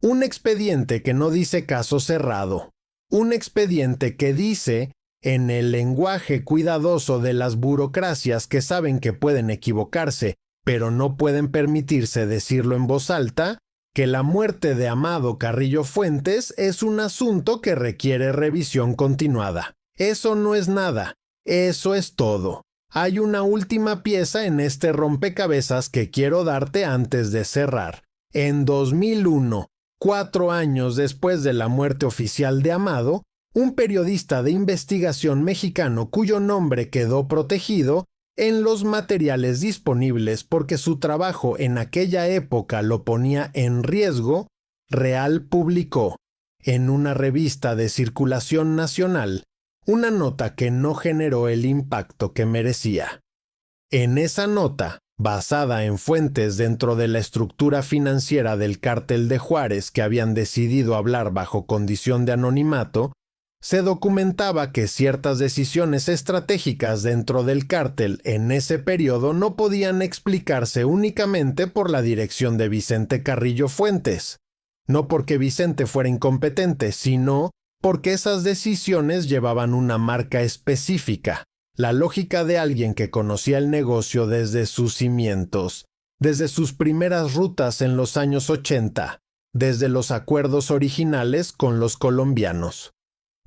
Un expediente que no dice caso cerrado. Un expediente que dice, en el lenguaje cuidadoso de las burocracias que saben que pueden equivocarse, pero no pueden permitirse decirlo en voz alta, que la muerte de Amado Carrillo Fuentes es un asunto que requiere revisión continuada. Eso no es nada, eso es todo. Hay una última pieza en este rompecabezas que quiero darte antes de cerrar. En 2001, 4 años después de la muerte oficial de Amado, un periodista de investigación mexicano cuyo nombre quedó protegido en los materiales disponibles porque su trabajo en aquella época lo ponía en riesgo, Real publicó, en una revista de circulación nacional, una nota que no generó el impacto que merecía. En esa nota, basada en fuentes dentro de la estructura financiera del Cártel de Juárez que habían decidido hablar bajo condición de anonimato, se documentaba que ciertas decisiones estratégicas dentro del cártel en ese periodo no podían explicarse únicamente por la dirección de Vicente Carrillo Fuentes. No porque Vicente fuera incompetente, sino porque esas decisiones llevaban una marca específica, la lógica de alguien que conocía el negocio desde sus cimientos, desde sus primeras rutas en los años 80, desde los acuerdos originales con los colombianos.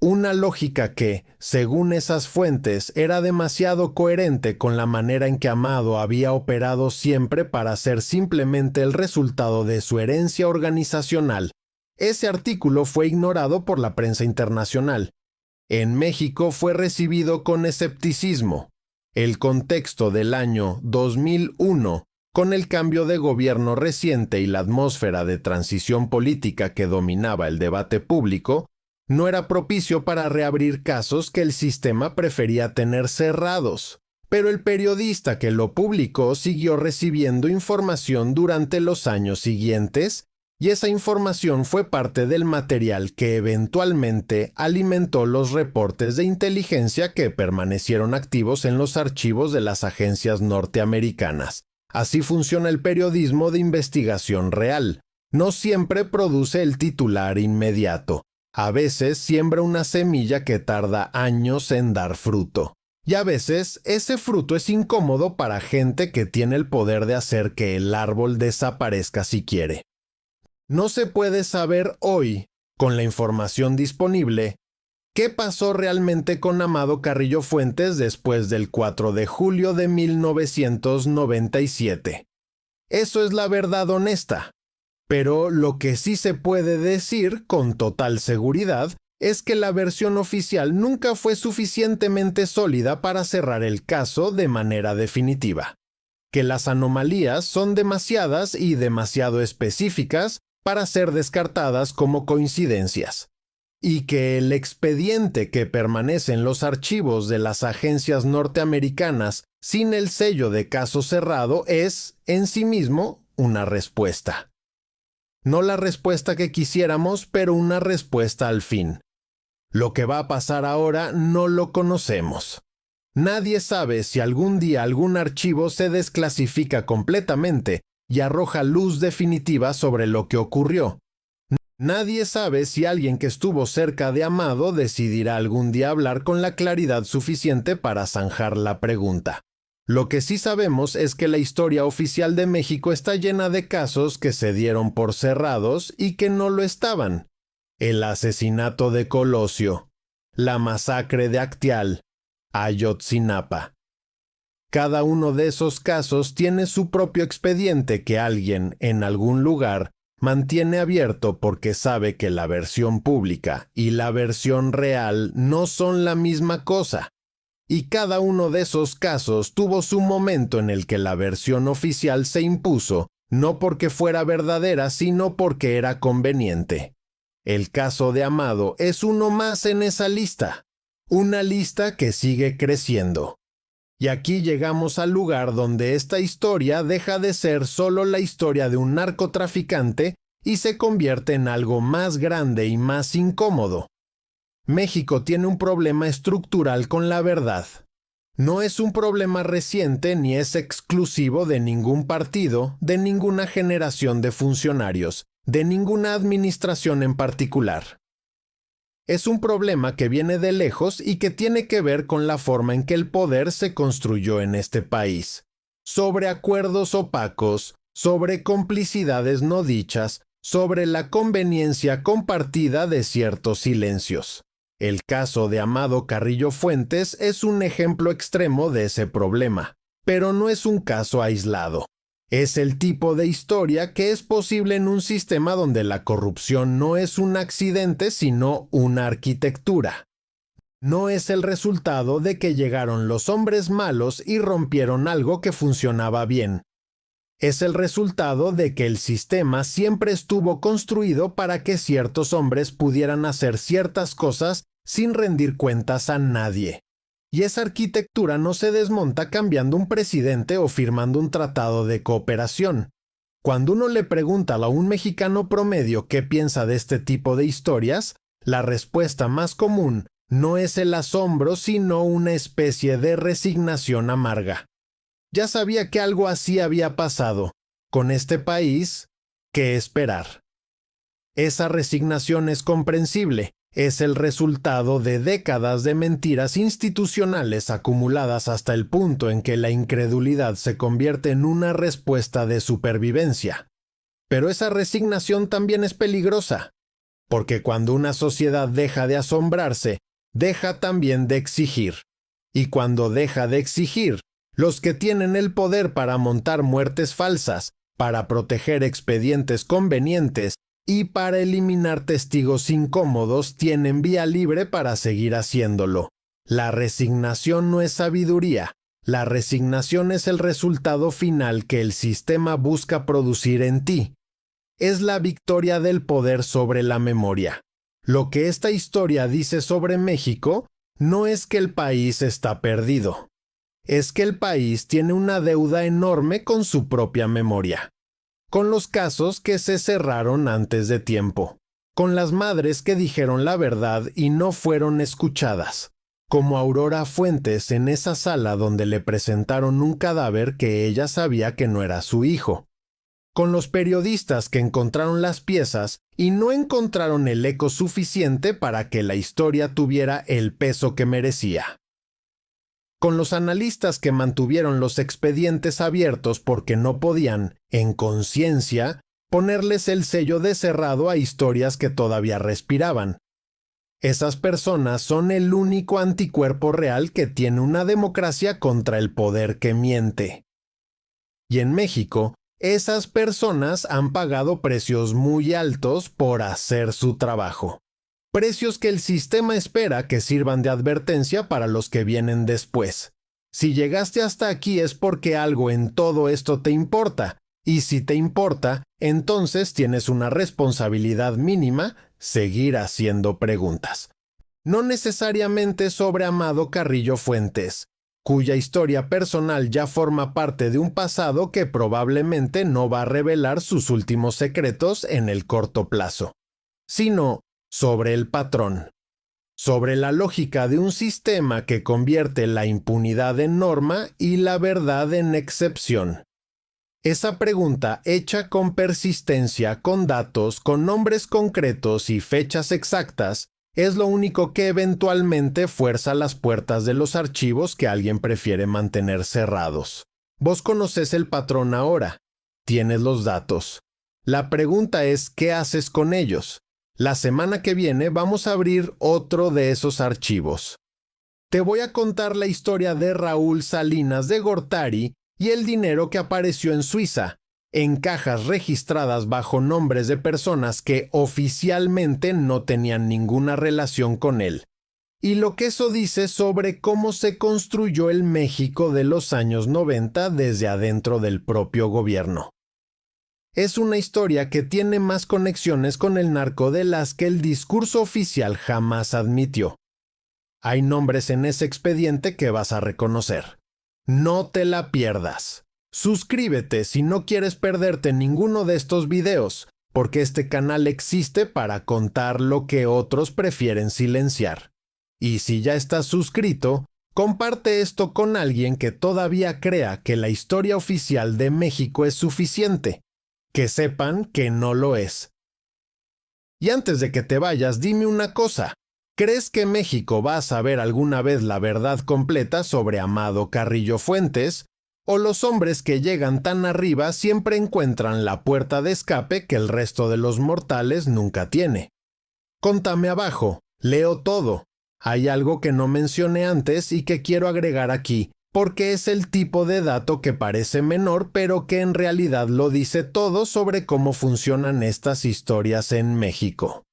Una lógica que, según esas fuentes, era demasiado coherente con la manera en que Amado había operado siempre para ser simplemente el resultado de su herencia organizacional. Ese artículo fue ignorado por la prensa internacional. En México fue recibido con escepticismo. El contexto del año 2001, con el cambio de gobierno reciente y la atmósfera de transición política que dominaba el debate público, no era propicio para reabrir casos que el sistema prefería tener cerrados. Pero el periodista que lo publicó siguió recibiendo información durante los años siguientes, y esa información fue parte del material que eventualmente alimentó los reportes de inteligencia que permanecieron activos en los archivos de las agencias norteamericanas. Así funciona el periodismo de investigación real. No siempre produce el titular inmediato. A veces siembra una semilla que tarda años en dar fruto. Y a veces ese fruto es incómodo para gente que tiene el poder de hacer que el árbol desaparezca si quiere. No se puede saber hoy, con la información disponible, qué pasó realmente con Amado Carrillo Fuentes después del 4 de julio de 1997. Eso es la verdad honesta. Pero lo que sí se puede decir con total seguridad es que la versión oficial nunca fue suficientemente sólida para cerrar el caso de manera definitiva. Que las anomalías son demasiadas y demasiado específicas para ser descartadas como coincidencias. Y que el expediente que permanece en los archivos de las agencias norteamericanas sin el sello de caso cerrado es, en sí mismo, una respuesta. No la respuesta que quisiéramos, pero una respuesta al fin. Lo que va a pasar ahora no lo conocemos. Nadie sabe si algún día algún archivo se desclasifica completamente y arroja luz definitiva sobre lo que ocurrió. Nadie sabe si alguien que estuvo cerca de Amado decidirá algún día hablar con la claridad suficiente para zanjar la pregunta. Lo que sí sabemos es que la historia oficial de México está llena de casos que se dieron por cerrados y que no lo estaban. El asesinato de Colosio, la masacre de Acteal, Ayotzinapa. Cada uno de esos casos tiene su propio expediente que alguien, en algún lugar, mantiene abierto porque sabe que la versión pública y la versión real no son la misma cosa. Y cada uno de esos casos tuvo su momento en el que la versión oficial se impuso, no porque fuera verdadera, sino porque era conveniente. El caso de Amado es uno más en esa lista, una lista que sigue creciendo. Y aquí llegamos al lugar donde esta historia deja de ser solo la historia de un narcotraficante y se convierte en algo más grande y más incómodo. México tiene un problema estructural con la verdad. No es un problema reciente ni es exclusivo de ningún partido, de ninguna generación de funcionarios, de ninguna administración en particular. Es un problema que viene de lejos y que tiene que ver con la forma en que el poder se construyó en este país. Sobre acuerdos opacos, sobre complicidades no dichas, sobre la conveniencia compartida de ciertos silencios. El caso de Amado Carrillo Fuentes es un ejemplo extremo de ese problema, pero no es un caso aislado. Es el tipo de historia que es posible en un sistema donde la corrupción no es un accidente sino una arquitectura. No es el resultado de que llegaron los hombres malos y rompieron algo que funcionaba bien. Es el resultado de que el sistema siempre estuvo construido para que ciertos hombres pudieran hacer ciertas cosas sin rendir cuentas a nadie. Y esa arquitectura no se desmonta cambiando un presidente o firmando un tratado de cooperación. Cuando uno le pregunta a un mexicano promedio qué piensa de este tipo de historias, la respuesta más común no es el asombro, sino una especie de resignación amarga. Ya sabía que algo así había pasado. Con este país, ¿qué esperar? Esa resignación es comprensible. Es el resultado de décadas de mentiras institucionales acumuladas hasta el punto en que la incredulidad se convierte en una respuesta de supervivencia. Pero esa resignación también es peligrosa, porque cuando una sociedad deja de asombrarse, deja también de exigir. Y cuando deja de exigir, los que tienen el poder para montar muertes falsas, para proteger expedientes convenientes y para eliminar testigos incómodos tienen vía libre para seguir haciéndolo. La resignación no es sabiduría. La resignación es el resultado final que el sistema busca producir en ti. Es la victoria del poder sobre la memoria. Lo que esta historia dice sobre México no es que el país está perdido. Es que el país tiene una deuda enorme con su propia memoria. Con los casos que se cerraron antes de tiempo. Con las madres que dijeron la verdad y no fueron escuchadas. Como Aurora Fuentes en esa sala donde le presentaron un cadáver que ella sabía que no era su hijo. Con los periodistas que encontraron las piezas y no encontraron el eco suficiente para que la historia tuviera el peso que merecía. Con los analistas que mantuvieron los expedientes abiertos porque no podían, en conciencia, ponerles el sello de cerrado a historias que todavía respiraban. Esas personas son el único anticuerpo real que tiene una democracia contra el poder que miente. Y en México, esas personas han pagado precios muy altos por hacer su trabajo. Precios que el sistema espera que sirvan de advertencia para los que vienen después. Si llegaste hasta aquí es porque algo en todo esto te importa, y si te importa, entonces tienes una responsabilidad mínima, seguir haciendo preguntas. No necesariamente sobre Amado Carrillo Fuentes, cuya historia personal ya forma parte de un pasado que probablemente no va a revelar sus últimos secretos en el corto plazo, sino sobre el patrón, sobre la lógica de un sistema que convierte la impunidad en norma y la verdad en excepción. Esa pregunta hecha con persistencia, con datos, con nombres concretos y fechas exactas, es lo único que eventualmente fuerza las puertas de los archivos que alguien prefiere mantener cerrados. Vos conocés el patrón ahora, tienes los datos. La pregunta es, ¿qué haces con ellos? La semana que viene vamos a abrir otro de esos archivos. Te voy a contar la historia de Raúl Salinas de Gortari y el dinero que apareció en Suiza, en cajas registradas bajo nombres de personas que oficialmente no tenían ninguna relación con él, y lo que eso dice sobre cómo se construyó el México de los años 90 desde adentro del propio gobierno. Es una historia que tiene más conexiones con el narco de las que el discurso oficial jamás admitió. Hay nombres en ese expediente que vas a reconocer. No te la pierdas. Suscríbete si no quieres perderte ninguno de estos videos, porque este canal existe para contar lo que otros prefieren silenciar. Y si ya estás suscrito, comparte esto con alguien que todavía crea que la historia oficial de México es suficiente. Que sepan que no lo es. Y antes de que te vayas, dime una cosa. ¿Crees que México va a saber alguna vez la verdad completa sobre Amado Carrillo Fuentes? ¿O los hombres que llegan tan arriba siempre encuentran la puerta de escape que el resto de los mortales nunca tiene? Contame abajo, leo todo. Hay algo que no mencioné antes y que quiero agregar aquí, porque es el tipo de dato que parece menor, pero que en realidad lo dice todo sobre cómo funcionan estas historias en México.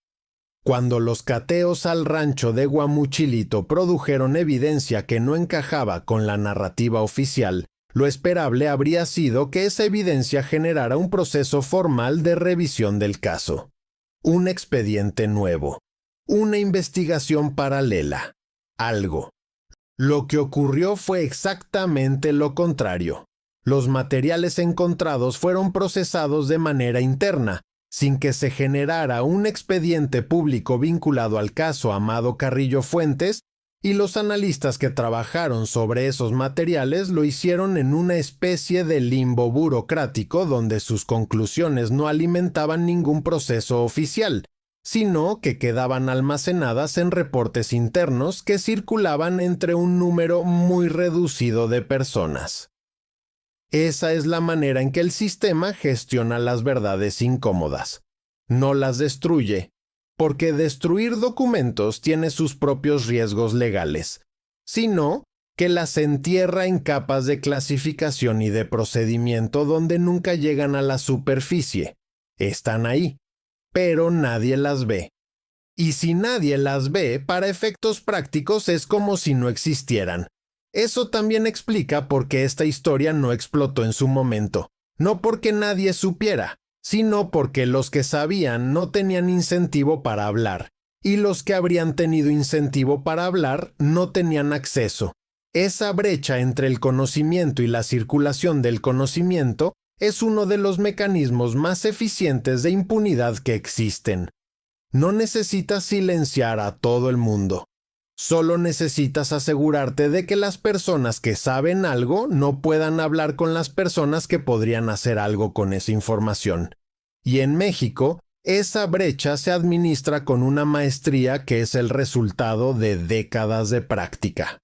Cuando los cateos al rancho de Guamuchilito produjeron evidencia que no encajaba con la narrativa oficial, lo esperable habría sido que esa evidencia generara un proceso formal de revisión del caso. Un expediente nuevo. Una investigación paralela. Algo. Lo que ocurrió fue exactamente lo contrario. Los materiales encontrados fueron procesados de manera interna, sin que se generara un expediente público vinculado al caso Amado Carrillo Fuentes, y los analistas que trabajaron sobre esos materiales lo hicieron en una especie de limbo burocrático donde sus conclusiones no alimentaban ningún proceso oficial, sino que quedaban almacenadas en reportes internos que circulaban entre un número muy reducido de personas. Esa es la manera en que el sistema gestiona las verdades incómodas. No las destruye, porque destruir documentos tiene sus propios riesgos legales, sino que las entierra en capas de clasificación y de procedimiento donde nunca llegan a la superficie. Están ahí, pero nadie las ve. Y si nadie las ve, para efectos prácticos es como si no existieran. Eso también explica por qué esta historia no explotó en su momento. No porque nadie supiera, sino porque los que sabían no tenían incentivo para hablar, y los que habrían tenido incentivo para hablar no tenían acceso. Esa brecha entre el conocimiento y la circulación del conocimiento es uno de los mecanismos más eficientes de impunidad que existen. No necesitas silenciar a todo el mundo. Solo necesitas asegurarte de que las personas que saben algo no puedan hablar con las personas que podrían hacer algo con esa información. Y en México, esa brecha se administra con una maestría que es el resultado de décadas de práctica.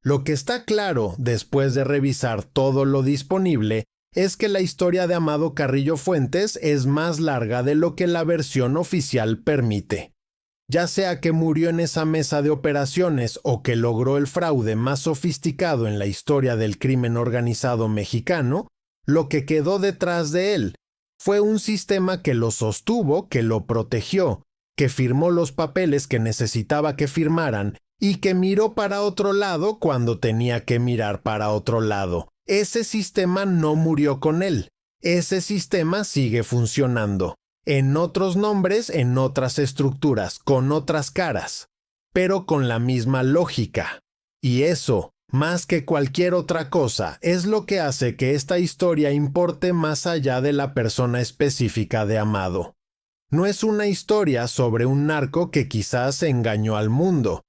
Lo que está claro después de revisar todo lo disponible es que la historia de Amado Carrillo Fuentes es más larga de lo que la versión oficial permite. Ya sea que murió en esa mesa de operaciones o que logró el fraude más sofisticado en la historia del crimen organizado mexicano, lo que quedó detrás de él fue un sistema que lo sostuvo, que lo protegió, que firmó los papeles que necesitaba que firmaran y que miró para otro lado cuando tenía que mirar para otro lado. Ese sistema no murió con él. Ese sistema sigue funcionando. En otros nombres, en otras estructuras, con otras caras, pero con la misma lógica. Y eso, más que cualquier otra cosa, es lo que hace que esta historia importe más allá de la persona específica de Amado. No es una historia sobre un narco que quizás engañó al mundo.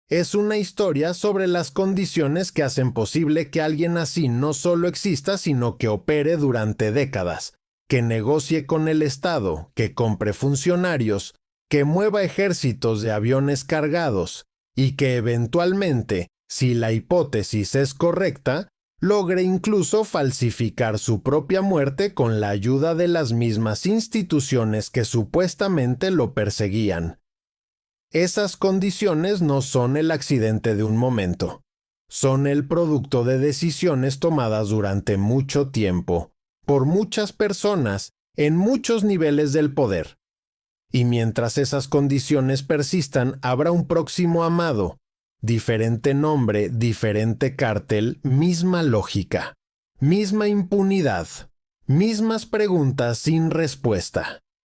Es una historia sobre las condiciones que hacen posible que alguien así no solo exista, sino que opere durante décadas, que negocie con el Estado, que compre funcionarios, que mueva ejércitos de aviones cargados y que eventualmente, si la hipótesis es correcta, logre incluso falsificar su propia muerte con la ayuda de las mismas instituciones que supuestamente lo perseguían. Esas condiciones no son el accidente de un momento, son el producto de decisiones tomadas durante mucho tiempo, por muchas personas, en muchos niveles del poder. Y mientras esas condiciones persistan, habrá un próximo Amado, diferente nombre, diferente cártel, misma lógica, misma impunidad, mismas preguntas sin respuesta.